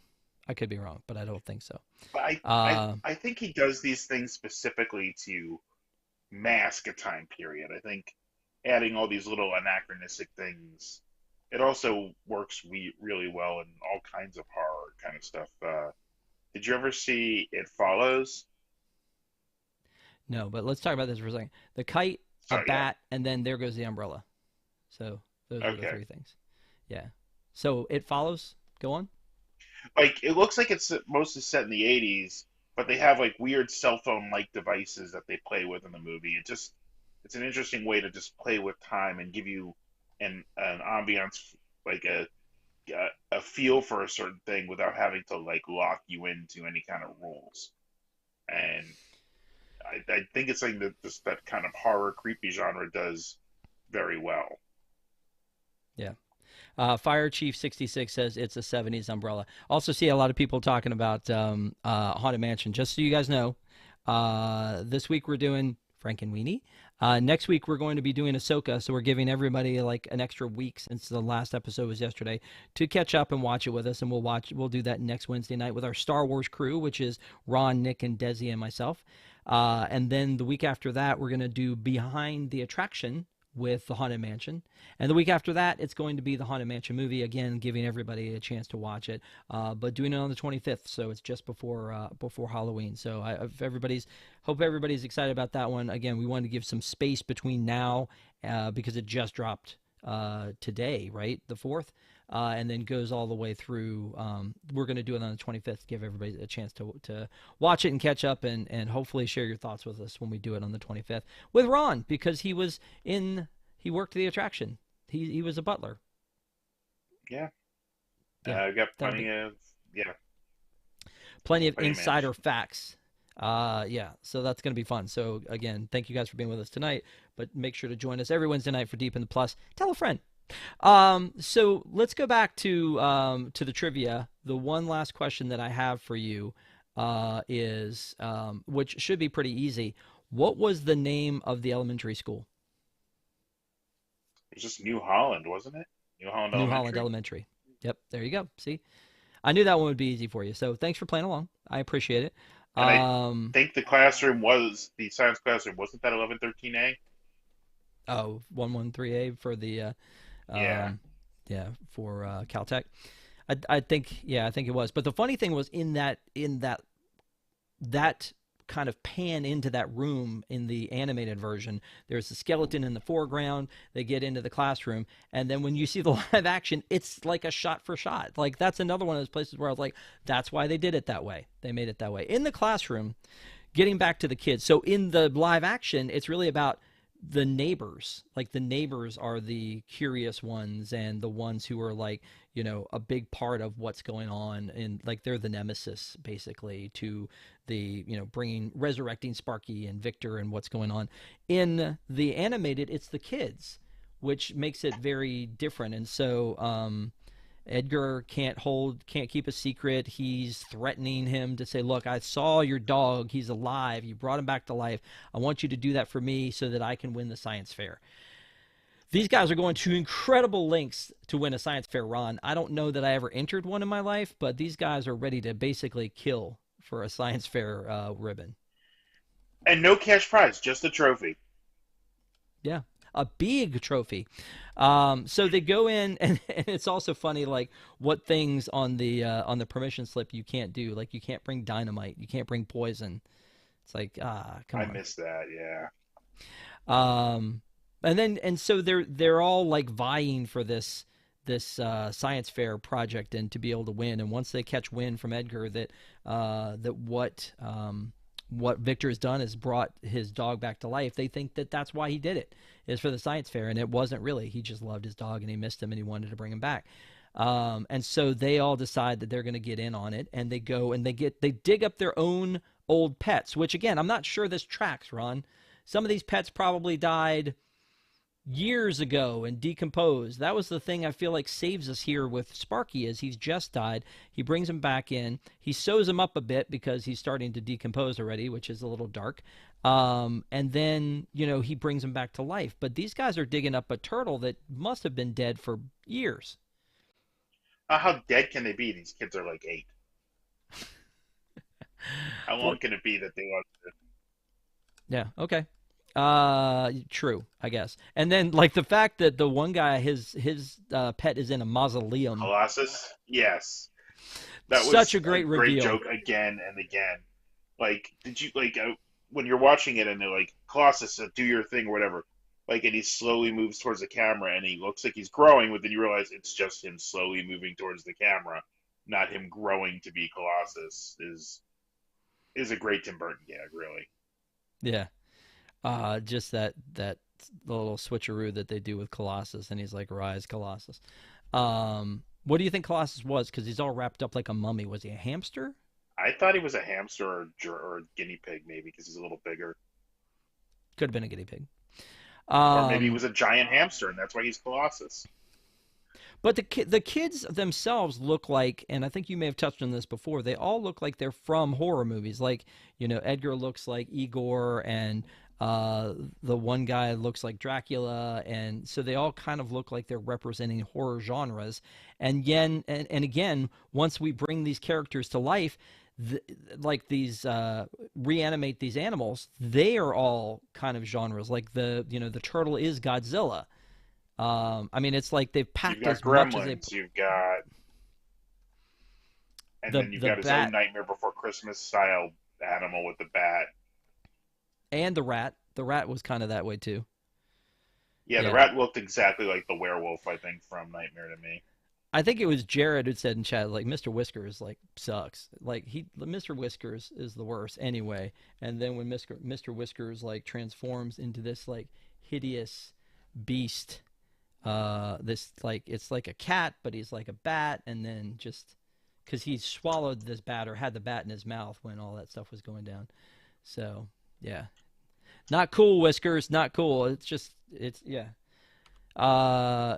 I could be wrong, but I don't think so. But Uh, I think he does these things specifically to mask a time period. I think adding all these little anachronistic things, it also works really well in all kinds of horror kind of stuff. Did you ever see It Follows? no, but let's talk about this for a second. The kite, a Sorry, yeah. bat, and then there goes the umbrella. So those were the Okay. three things. Yeah. So it follows. Go on. Like it looks like it's mostly set in the 80s, but they have like weird cell phone like devices that they play with in the movie. It's an interesting way to just play with time and give you an ambiance, like a feel for a certain thing without having to like lock you into any kind of rules. And I think it's something that just that kind of horror creepy genre does very well. Yeah. Fire Chief 66 says it's a 70s umbrella. Also, see a lot of people talking about Haunted Mansion. Just so you guys know, this week we're doing Frankenweenie. Next week we're going to be doing Ahsoka, so we're giving everybody like an extra week since the last episode was yesterday to catch up and watch it with us. And we'll do that next Wednesday night with our Star Wars crew, which is Ron, Nick, and Desi and myself. And then the week after that we're going to do Behind the Attraction with the Haunted Mansion. And the week after that, it's going to be the Haunted Mansion movie again, giving everybody a chance to watch it. But doing it on the 25th, so it's just before Halloween. So if hope everybody's excited about that one. Again, we wanted to give some space between now because it just dropped today, right, the 4th. And then goes all the way through. We're going to do it on the 25th, give everybody a chance to watch it and catch up and hopefully share your thoughts with us when we do it on the 25th with Ron, because he worked the attraction. He was a butler. Yeah, Yeah, I've got that'll be yeah, plenty of plenty of insider mansion. facts. Yeah, so that's going to be fun. So again, thank you guys for being with us tonight, but make sure to join us every Wednesday night for Deep in the Plus. Tell a friend. So let's go back to the trivia. The one last question that I have for you is, which should be pretty easy. What was the name of the elementary school? It was just New Holland, wasn't it? New Holland New Holland Elementary. Elementary. Yep, there you go. See, I knew that one would be easy for you. So thanks for playing along. I appreciate it. And I Um, think the classroom was the science classroom. Wasn't that 1113A? oh, 113A for the Yeah. um, yeah, for Caltech. I think, yeah, I think it was. But the funny thing was in that kind of pan into that room in the animated version, there's a skeleton in the foreground. They get into the classroom, and then when you see the live action, it's like a shot for shot. Like that's another one of those places where I was like, that's why they did it that way. They made it that way in the classroom. Getting back to the kids, so in the live action, it's really about the neighbors. Like the neighbors are the curious ones and the ones who are like, a big part of what's going on, and like they're the nemesis basically to the, bringing resurrecting Sparky and Victor and what's going on. In the animated, it's the kids, which makes it very different. And so Edgar can't keep a secret. He's threatening him to say, "Look, I saw your dog. He's alive. You brought him back to life. I want you to do that for me so that I can win the science fair." These guys are going to incredible lengths to win a science fair, Ron. I don't know that I ever entered one in my life, but these guys are ready to basically kill for a science fair ribbon. And no cash prize, just a trophy. Yeah, a big trophy. So they go in, and it's also funny, like what things on the permission slip you can't do. Like you can't bring dynamite, you can't bring poison. It's like, come I on. missed that. Yeah. Um, and so they're all like vying for science fair project and to be able to win. And once they catch wind from Edgar that what Victor has done is brought his dog back to life, they think that that's why he did it, is for the science fair, and it wasn't really. He just loved his dog and he missed him and he wanted to bring him back. And so they all decide that they're going to get in on it, and they go and they dig up their own old pets, which again, I'm not sure this tracks, Ron. Some of these pets probably died years ago and decomposed. That was the thing I feel like saves us here with Sparky, is he's just died. He brings him back in. He sews him up a bit because he's starting to decompose already, which is a little dark. And then, he brings him back to life. But these guys are digging up a turtle that must have been dead for years. How dead can they be? These kids are like 8. How long Well, can it be that they lost it? yeah, okay. True, I guess. And then like the fact that the one guy, his pet is in a mausoleum. Colossus? Yes. That Such was a a great great reveal. joke again and again. Like, did you when you're watching it and they're like, Colossus, do your thing or whatever. Like, and he slowly moves towards the camera and he looks like he's growing, but then you realize it's just him slowly moving towards the camera, not him growing to be Colossus. Is a great Tim Burton gag, really. Yeah. Just that little switcheroo that they do with Colossus, and he's like, "Rise, Colossus." What do you think Colossus was? Because he's all wrapped up like a mummy. Was he a hamster? I thought he was a hamster or a guinea pig, maybe, because he's a little bigger. Could have been a guinea pig. Or maybe he Um, was a giant hamster, and that's why he's Colossus. but the kids themselves look like, and I think you may have touched on this before. They all look like they're from horror movies. Like, Edgar looks like Igor, and uh, the one guy looks like Dracula, and so they all kind of look like they're representing horror genres. And again, once we bring these characters to life, th like these reanimate these animals, they are all kind of genres. Like the turtle is Godzilla. I mean, it's like they've You've packed got as much as they gremlins, and then you've the got his own bat Nightmare Before Christmas style animal with the bat. and the rat. The rat was kind of that way too. Yeah, the Yeah. rat looked exactly like the werewolf, I think, from Nightmare to me. I think it was Jared who said in chat, like, Mr. Whiskers like sucks. Like Mr. Whiskers is the worst anyway. And then when Mr. Whiskers like transforms into this like hideous beast, this like it's like a cat, but he's like a bat, and then just because he swallowed this bat or had the bat in his mouth when all that stuff was going down. So yeah, not cool, Whiskers, not cool. It's yeah.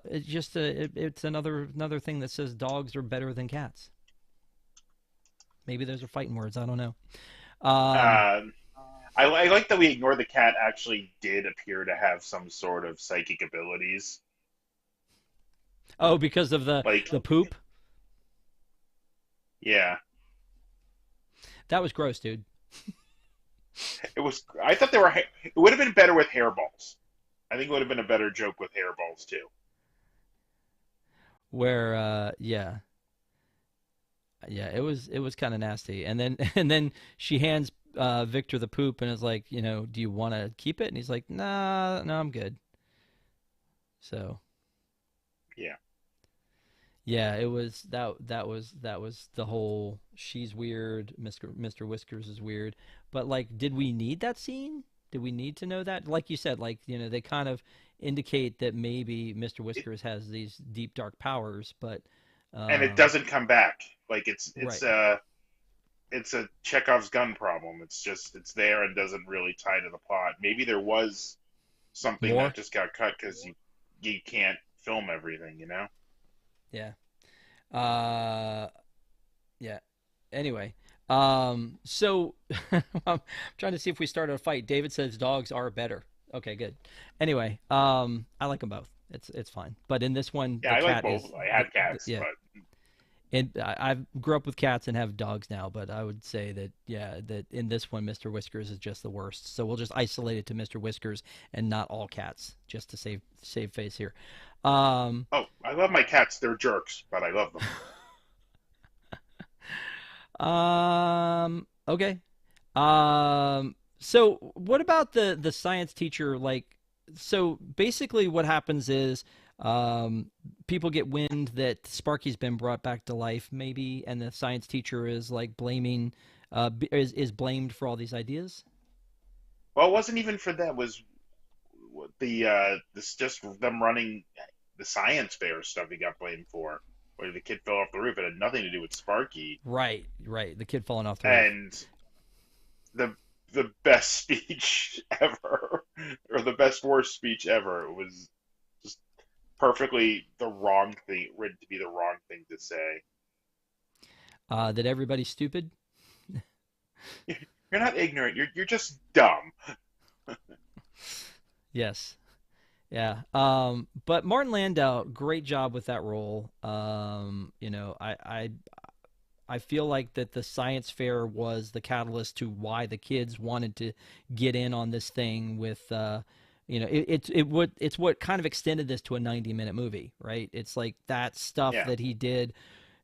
It's just it's another thing that says dogs are better than cats. Maybe those are fighting words. I don't know. Um, Um, I like that we ignore the cat actually did appear to have some sort of psychic abilities. oh, because of the Like, the poop. yeah, That was gross, dude. it was. I thought they were. It would have been better with hairballs. I think it would have been a better joke with hairballs too. Where yeah, yeah, it was kind of nasty. And then and then she hands Victor the poop and is like, do you want to keep it? And he's like, nah, no, I'm good. So Yeah. yeah, it was that was the whole she's weird, Mr. Whiskers is weird. But like, did we need that scene? Did we need to know that? Like you said, like, they kind of indicate that maybe Mr. It, Whiskers has these deep dark powers, but and it um doesn't come back. Like right. it's a Chekhov's gun problem. It's just it's there and doesn't really tie to the plot. Maybe there was something that More? just got cut because you can't film everything, you know? Yeah. Uh yeah. Anyway, so I'm trying to see if we started a fight. David says dogs are better. Okay, good. Anyway, I like them both. It's fine. But in this one, Yeah, the I like cat both. is I had cats, yeah. but And I grew up with cats and have dogs now, but I would say that yeah, that in this one, Mr. Whiskers is just the worst. So we'll just isolate it to Mr. Whiskers and not all cats, just to save face here. Um, oh, I love my cats. They're jerks, but I love them. okay. So what about the science teacher? Like, so basically, what happens is Um, People get wind that Sparky's been brought back to life, maybe, and the science teacher is like blaming, is blamed for all these ideas. Well, it wasn't even for them. It was this just them running the science fair stuff he got blamed for, where the kid fell off the roof. It had nothing to do with Sparky. Right, right. The kid falling off the roof. And the the best speech ever, or the best worst speech ever, was just perfectly the wrong thing, written to be the wrong thing to say. That everybody's stupid. You're not ignorant. You're just dumb. Yes. Yeah. But Martin Landau, great job with that role. I feel like that the science fair was the catalyst to why the kids wanted to get in on this thing with it's what kind of extended this to a 90-minute movie, right? It's like that stuff Yeah, that he did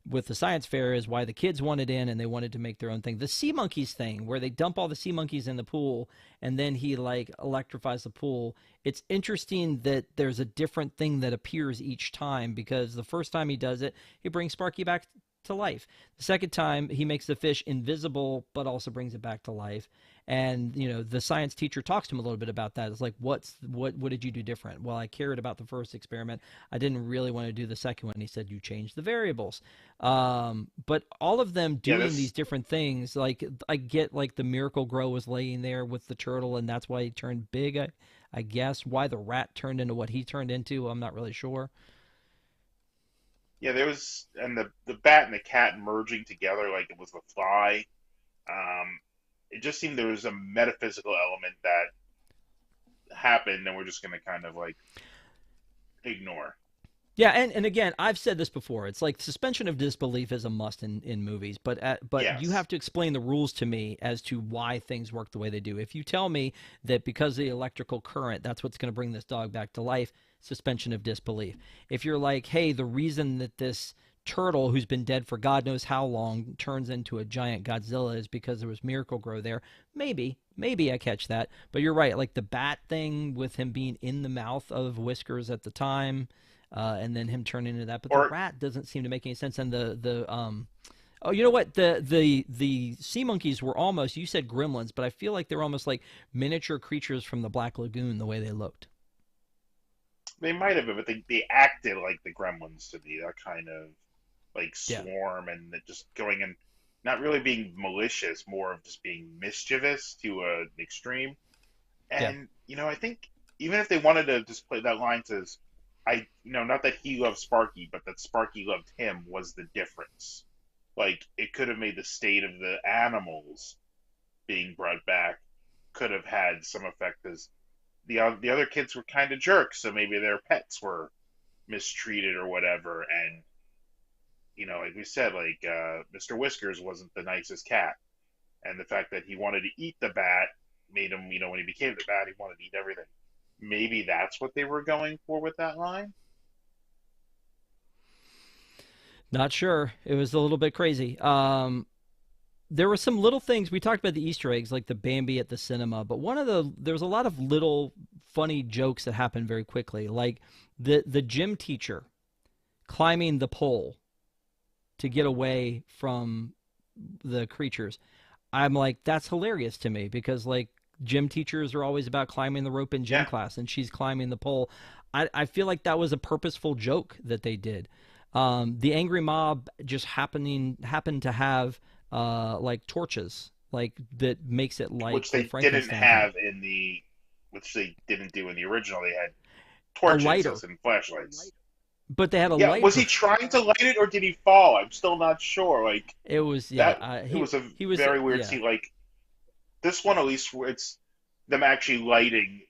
with the science fair is why the kids wanted in and they wanted to make their own thing. The sea monkeys thing, where they dump all the sea monkeys in the pool and then he like electrifies the pool. It's interesting that there's a different thing that appears each time because the first time he does it, he brings Sparky back to life. The second time, he makes the fish invisible, but also brings it back to life. And the science teacher talks to him a little bit about that. It's like, what did you do different? Well, I cared about the first experiment. I didn't really want to do the second one. He said you changed the variables. But all of them yeah. doing these This different things, like I get like the miracle grow was laying there with the turtle, and that's why he turned big. I guess why the rat turned into what he turned into. I'm not really sure. Yeah, there was, and the bat and the cat merging together like it was the fly. Um, it just seemed there was a metaphysical element that happened, and we're just going to kind of like ignore. Yeah, and again, I've said this before. It's like suspension of disbelief is a must in movies, but you Yes. have to explain the rules to me as to why things work the way they do. If you tell me that because of the electrical current, that's what's going to bring this dog back to life, suspension of disbelief. If you're like, hey, the reason that this turtle who's been dead for God knows how long turns into a giant Godzilla is because there was miracle grow there. Maybe I catch that. But you're right, like the bat thing with him being in the mouth of Whiskers at the time and then him turning into that. But the Or rat doesn't seem to make any sense. And the oh, you know what? The sea monkeys were almost, you said gremlins, but I feel like they're almost like miniature creatures from the Black Lagoon the way they looked. they might have been, but they acted like the Gremlins to me. That kind of like Yeah, swarm and just going and not really being malicious, more of just being mischievous to an extreme. yeah. And I think even if they wanted to just play that line to, not that he loved Sparky, but that Sparky loved him was the difference. Like it could have made the state of the animals being brought back could have had some effect as the other kids were kind of jerks, so maybe their pets were mistreated or whatever. And like we said, like Mr. Whiskers wasn't the nicest cat, and the fact that he wanted to eat the bat made him, when he became the bat, he wanted to eat everything. Maybe that's what they were going for with that line. Not sure. It was a little bit crazy. There were some little things we talked about the Easter eggs, like the Bambi at the cinema. But there was a lot of little funny jokes that happened very quickly, like the gym teacher climbing the pole to get away from the creatures. I'm like, that's hilarious to me because like gym teachers are always about climbing the rope in gym Yeah, class, and she's climbing the pole. I feel like that was a purposeful joke that they did. The angry mob just happened to have like torches, like that makes it like which the they didn't Frankenstein thing. have in the, which they didn't do in the original. They had A torches lighter, as in flashlights. but they had a Yeah, was lighter. he trying to light it or did he fall? I'm still not sure. Like It was yeah. that, it was a He was very weird yeah. scene. Like this one, at least, where it's them actually lighting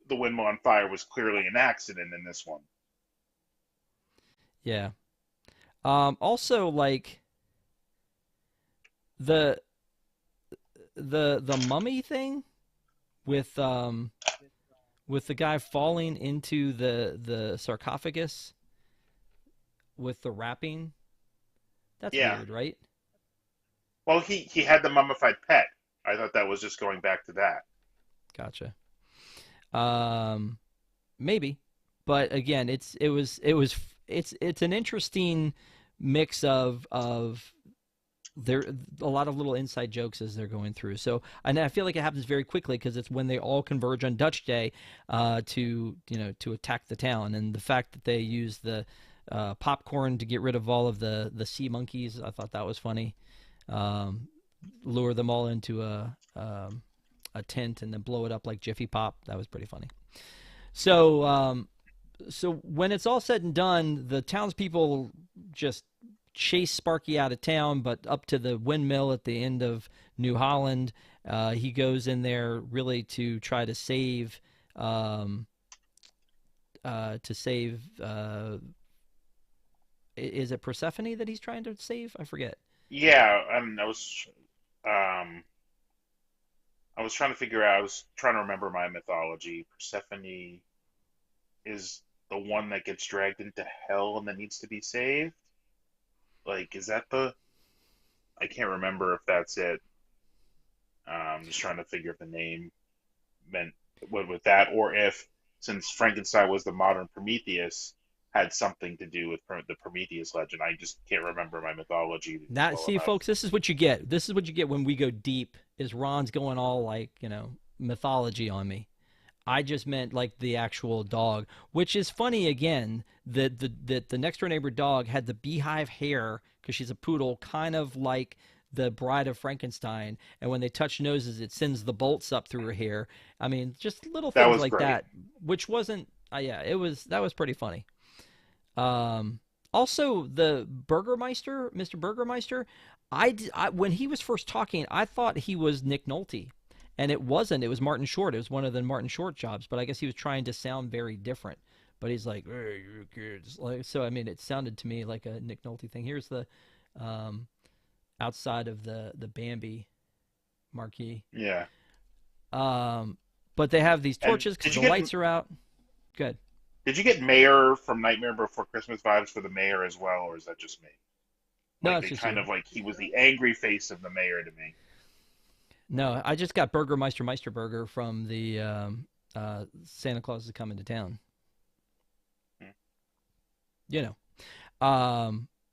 the windmill on fire was clearly an accident in this one. Yeah. Also, like the the mummy thing with with the guy falling into the sarcophagus with the wrapping. That's Yeah. weird, right? Well, he had the mummified pet. I thought that was just going back to that. Gotcha. Um, Maybe, but again, it's an interesting mix of there a lot of little inside jokes as they're going through. So, and I feel like it happens very quickly because it's when they all converge on Dutch Day to attack the town, and the fact that they use the popcorn to get rid of all of the sea monkeys, I thought that was funny. Um, Lure them all into a tent and then blow it up like Jiffy Pop. That was pretty funny. So so when it's all said and done, the townspeople just chase Sparky out of town, but up to the windmill at the end of New Holland. He goes in there really to try to save, to save. Is it Persephone that he's trying to save? I forget. Yeah, um, I was trying to figure out. I was trying to remember my mythology. Persephone is the one that gets dragged into hell and that needs to be saved. Like, is that the? I can't remember if that's it. I'm just trying to figure if the name meant what with that, or if since Frankenstein was the modern Prometheus, had something to do with the Prometheus legend. I just can't remember my mythology Not well see, enough. folks. This is what you get. This is what you get when we go deep. Is Ron's going all like mythology on me? I just meant like the actual dog, which is funny again. The next door neighbor dog had the beehive hair because she's a poodle, kind of like the Bride of Frankenstein. And when they touch noses, it sends the bolts up through her hair. I mean, just little That things was like great. that, which wasn't. Yeah, it was that was pretty funny. Also, the Burgermeister, Mr. Burgermeister, when he was first talking, I thought he was Nick Nolte, and it wasn't. It was Martin Short. It was one of the Martin Short jobs, but I guess he was trying to sound very different. But he's like, "Hey, you kids!" Like, so I mean, it sounded to me like a Nick Nolte thing. Here's the um, outside of the Bambi marquee. Yeah. Um, but they have these And torches because the lights are out. Good. did you get Mayor from Nightmare Before Christmas vibes for the mayor as well, or is that just me? No, Like it's they just kind you. of like he was the angry face of the mayor to me. No, I just got Burgermeister Meisterburger from the Santa Claus is coming to town. Hmm. You know,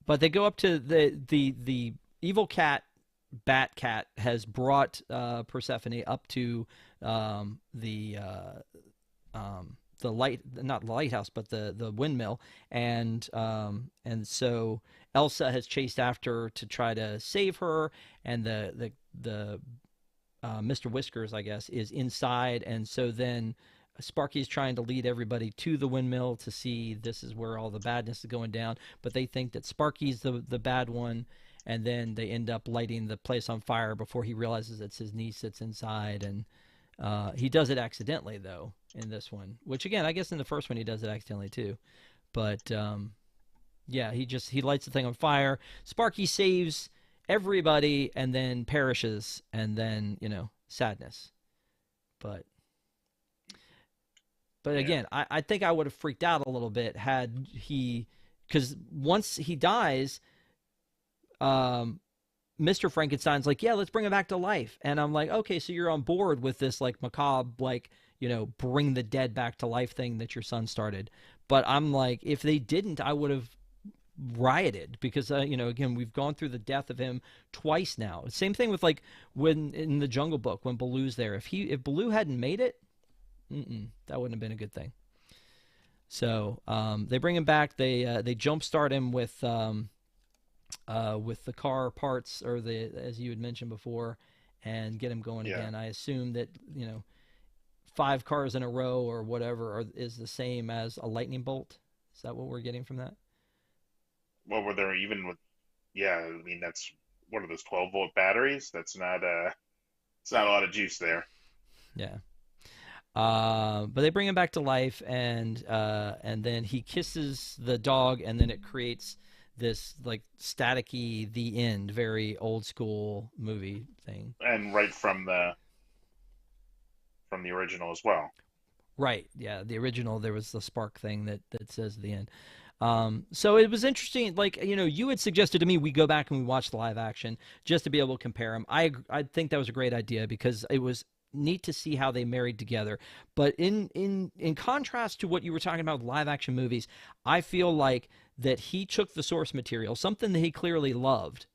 but they go up to the evil cat. Bat Cat has brought Persephone up to the light, not the lighthouse, but the windmill, and so Elsa has chased after her to try to save her, and the Mr. Whiskers, I guess, is inside, and so then Sparky's trying to lead everybody to the windmill to see this is where all the badness is going down, but they think that Sparky's the bad one, and then they end up lighting the place on fire before he realizes it's his niece that's inside, and he does it accidentally though in this one, which again I guess in the first one he does it accidentally too, but yeah, he lights the thing on fire. Sparky saves everybody and then perishes, and then sadness. But Yeah. again, I think I would have freaked out a little bit had he, because once he dies, um, Mr. Frankenstein's like, yeah, let's bring him back to life, and I'm like, okay, so you're on board with this like macabre, like bring the dead back to life thing that your son started. But I'm like, if they didn't, I would have rioted because again we've gone through the death of him twice now. Same thing with like when in the Jungle Book when Baloo's there. If Baloo hadn't made it, that wouldn't have been a good thing. So they bring him back. They jumpstart him with the car parts or the as you had mentioned before, and get him going Yeah. again. I assume that five cars in a row or whatever is the same as a lightning bolt. Is that what we're getting from that? Well, were there even with? Yeah, I mean that's one of those 12-volt batteries. That's not it's not a lot of juice there. Yeah. But they bring him back to life, and then he kisses the dog, and then it creates this like staticky the end, very old school movie thing. And right from the original as well. Right. Yeah. The original, there was the spark thing that says the end. So it was interesting. Like, you had suggested to me we go back and we watch the live action just to be able to compare them. I think that was a great idea because it was neat to see how they married together. But in contrast to what you were talking about with live action movies, I feel like that he took the source material, something that he clearly loved.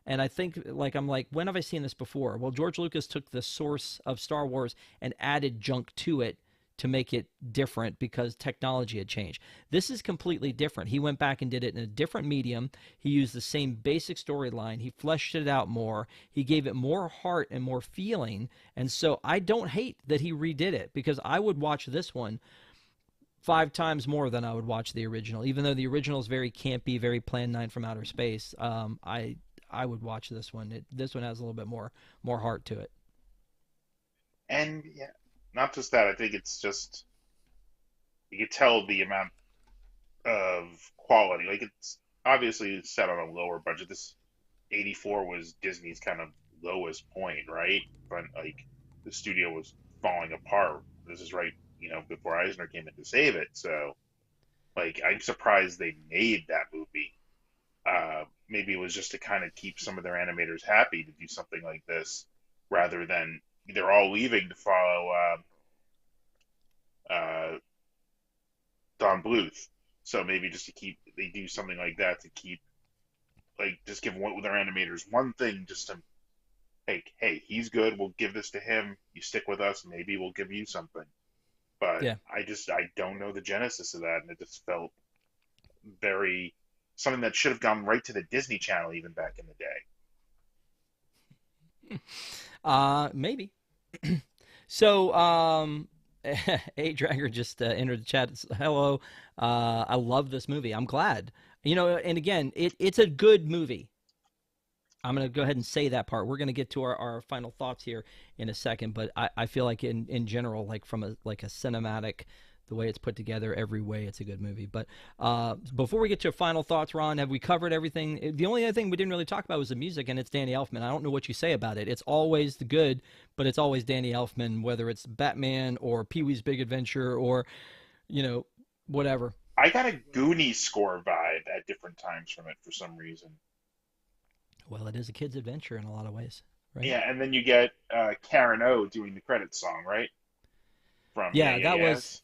And I think, like, I'm like, when have I seen this before? Well, George Lucas took the source of Star Wars and added junk to it to make it different because technology had changed. This is completely different. He went back and did it in a different medium. He used the same basic storyline. He fleshed it out more. He gave it more heart and more feeling. And so I don't hate that he redid it, because I would watch this one 5 times more than I would watch the original. Even though the original is very campy, very Plan 9 from outer space, I would watch this one. This one has a little bit more heart to it. And yeah, not just that. I think it's just you can tell the amount of quality. Like, it's obviously set on a lower budget. This 84 was Disney's kind of lowest point, right? But like the studio was falling apart. This is right, before Eisner came in to save it. So like I'm surprised they made that movie. Maybe it was just to kind of keep some of their animators happy to do something like this, rather than they're all leaving to follow uh, Don Bluth. So maybe just to keep, they do something like that to keep, like, just give one with their animators one thing, just to, like, hey, he's good. We'll give this to him. You stick with us. Maybe we'll give you something. But Yeah. I don't know the genesis of that, and it just felt very something that should have gone right to the Disney Channel even back in the day. Maybe. So, A Dragger just entered the chat. Hello. I love this movie. I'm glad. And again, it's a good movie. I'm going to go ahead and say that part. We're going to get to our final thoughts here in a second, but I feel like in general, like from a cinematic, the way it's put together, every way, it's a good movie. But before we get to final thoughts, Ron, have we covered everything? The only other thing we didn't really talk about was the music, and it's Danny Elfman. I don't know what you say about it. It's always the good, but it's always Danny Elfman, whether it's Batman or Pee-wee's Big Adventure or, whatever. I got a Goonies score vibe at different times from it for some reason. Well, it is a kid's adventure in a lot of ways, right? Yeah, and then you get Karen O doing the credits song, right? From Yeah Yeah, Yeah Yeahs.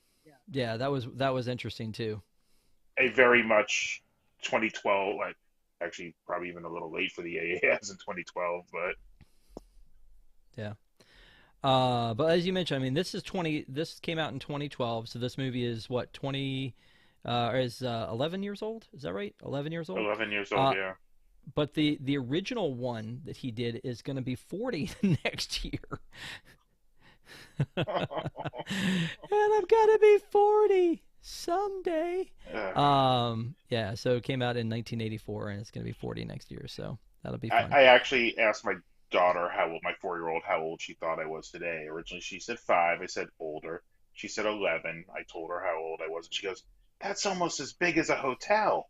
that was interesting too. A very much 2012, like, actually probably even a little late for the Yeah Yeah Yeahs in 2012, but Yeah. But as you mentioned, I mean, this came out in 2012, so this movie is what, 20 is 11 years old? Is that right? 11 years old? 11 years old, Uh, yeah. but the original one that he did is going to be 40 next year. And I'm gonna be 40 someday. Uh, Yeah, so it came out in 1984, and it's gonna be 40 next year, so that'll be I, fun. I actually asked my daughter how old, my 4-year-old, how old she thought I was today. Originally, she said 5. I said older. She said 11. I told her how old I was, and she goes, "That's almost as big as a hotel."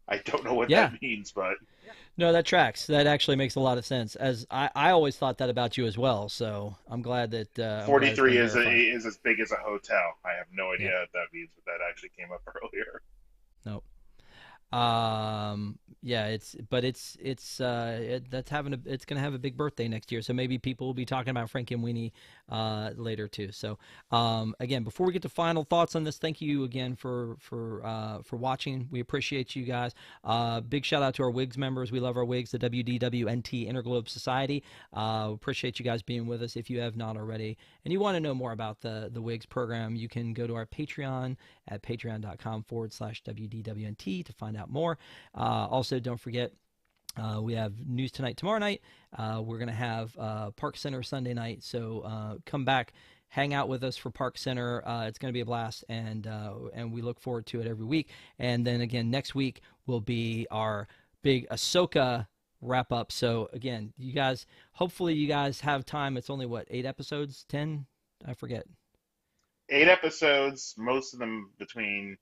I don't know what Yeah, that means, but no, that tracks. That actually makes a lot of sense. As I always thought that about you as well, so I'm glad it's 43 been is verified. as big as a hotel. I have no Yeah, idea what that means, but that actually came up earlier. no. Yeah, that's it's gonna have a big birthday next year, so maybe people will be talking about Frankenweenie later too. So again, before we get to final thoughts on this, thank you again for watching. We appreciate you guys. Big shout out to our WIGS members. We love our WIGS, the WDWNT Interglobe Society. Appreciate you guys being with us. If you have not already and you want to know more about the WIGS program, you can go to our Patreon at patreon.com/WDWNT to find out more. Also, don't forget, we have News Tonight tomorrow night. We're going to have Park Center Sunday night. So come back, hang out with us for Park Center. It's going to be a blast, and we look forward to it every week. And then again, next week will be our big Ahsoka wrap up. So again, hopefully you guys have time. It's only what, 8 episodes, 10? I forget. 8 episodes, most of them between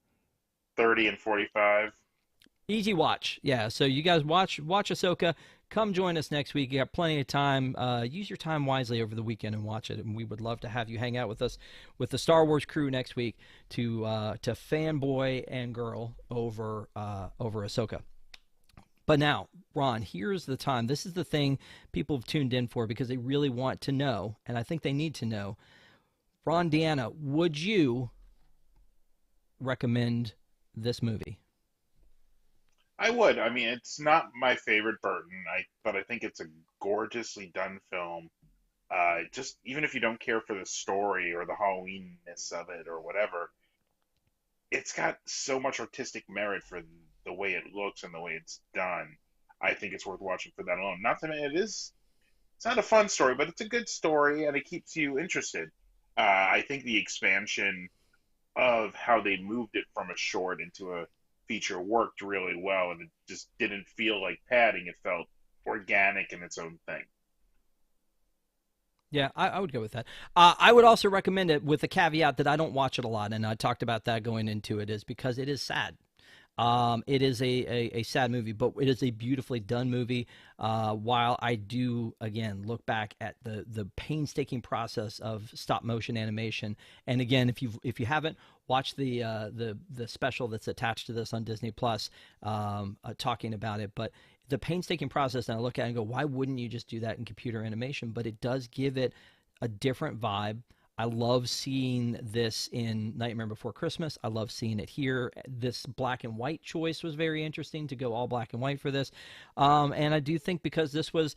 30 and 45. Easy watch. Yeah, so you guys watch Ahsoka. Come join us next week. You got plenty of time. Use your time wisely over the weekend and watch it. And we would love to have you hang out with us, with the Star Wars crew next week to fanboy and girl over Ahsoka. But now, Ron, here's the time. This is the thing people have tuned in for because they really want to know, and I think they need to know. Ron, Deanna, would you recommend this movie? I would. I mean, it's not my favorite Burton, but I think it's a gorgeously done film. Just even if you don't care for the story or the Halloweenness of it or whatever, it's got so much artistic merit for the way it looks and the way it's done. I think it's worth watching for that alone. Not to mention it's not a fun story, but it's a good story and it keeps you interested. I think the expansion of how they moved it from a short into a feature worked really well, and it just didn't feel like padding. It felt organic in its own thing. Yeah, I would go with that. I would also recommend it with the caveat that I don't watch it a lot, and I talked about that going into it, is because it is sad. It is a sad movie, but it is a beautifully done movie. While I do, again, look back at the painstaking process of stop motion animation, and again, if you haven't watched the special that's attached to this on Disney Plus, talking about it, but the painstaking process, and I look at it and go, why wouldn't you just do that in computer animation? But it does give it a different vibe. I love seeing this in Nightmare Before Christmas. I love seeing it here. This black and white choice was very interesting to go all black and white for this. And I do think because this was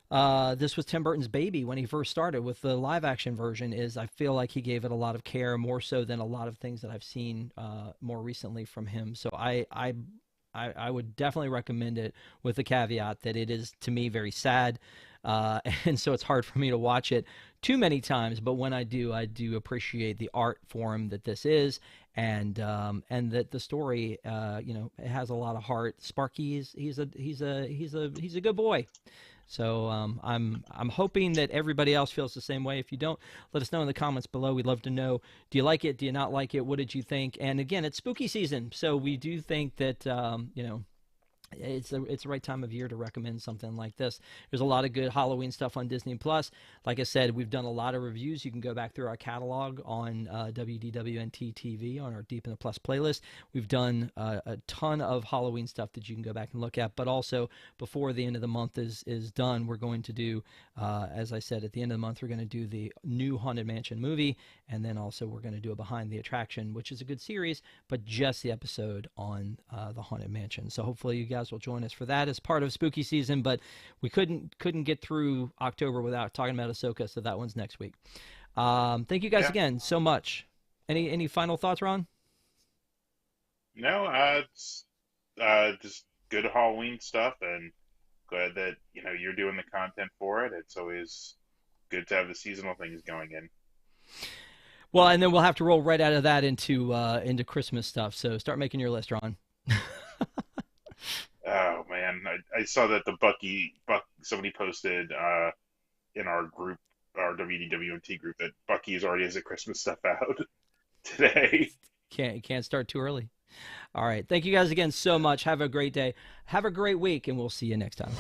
Tim Burton's baby when he first started with the live action version, is I feel like he gave it a lot of care, more so than a lot of things that I've seen more recently from him. So I would definitely recommend it with the caveat that it is, to me, very sad. And so it's hard for me to watch it too many times. But when I do appreciate the art form that this is, and that the story, it has a lot of heart. Sparky he's a good boy. So I'm hoping that everybody else feels the same way. If you don't, let us know in the comments below. We'd love to know. Do you like it? Do you not like it? What did you think? And again, it's spooky season, so we do think that it's the right time of year to recommend something like this. There's a lot of good Halloween stuff on Disney Plus. Like I said, we've done a lot of reviews. You can go back through our catalog on WDWNT TV on our Deep in the Plus playlist. We've done a ton of Halloween stuff that you can go back and look at. But also, before the end of the month is done, we're going to do, as I said, at the end of the month, we're going to do the new Haunted Mansion movie, and then also we're going to do a Behind the Attraction, which is a good series, but just the episode on the Haunted Mansion. So hopefully you guys will join us for that as part of spooky season, but we couldn't get through October without talking about Ahsoka, so that one's next week. Thank you guys again so much. Any final thoughts, Ron? No, it's just good Halloween stuff, and glad that you're doing the content for it. It's always good to have the seasonal things going in. Well, and then we'll have to roll right out of that into Christmas stuff. So start making your list, Ron. Oh man, I saw that somebody posted in our group, our WDWNT group, that Bucky's already has the Christmas stuff out today. Can't start too early. All right. Thank you guys again so much. Have a great day. Have a great week, and we'll see you next time.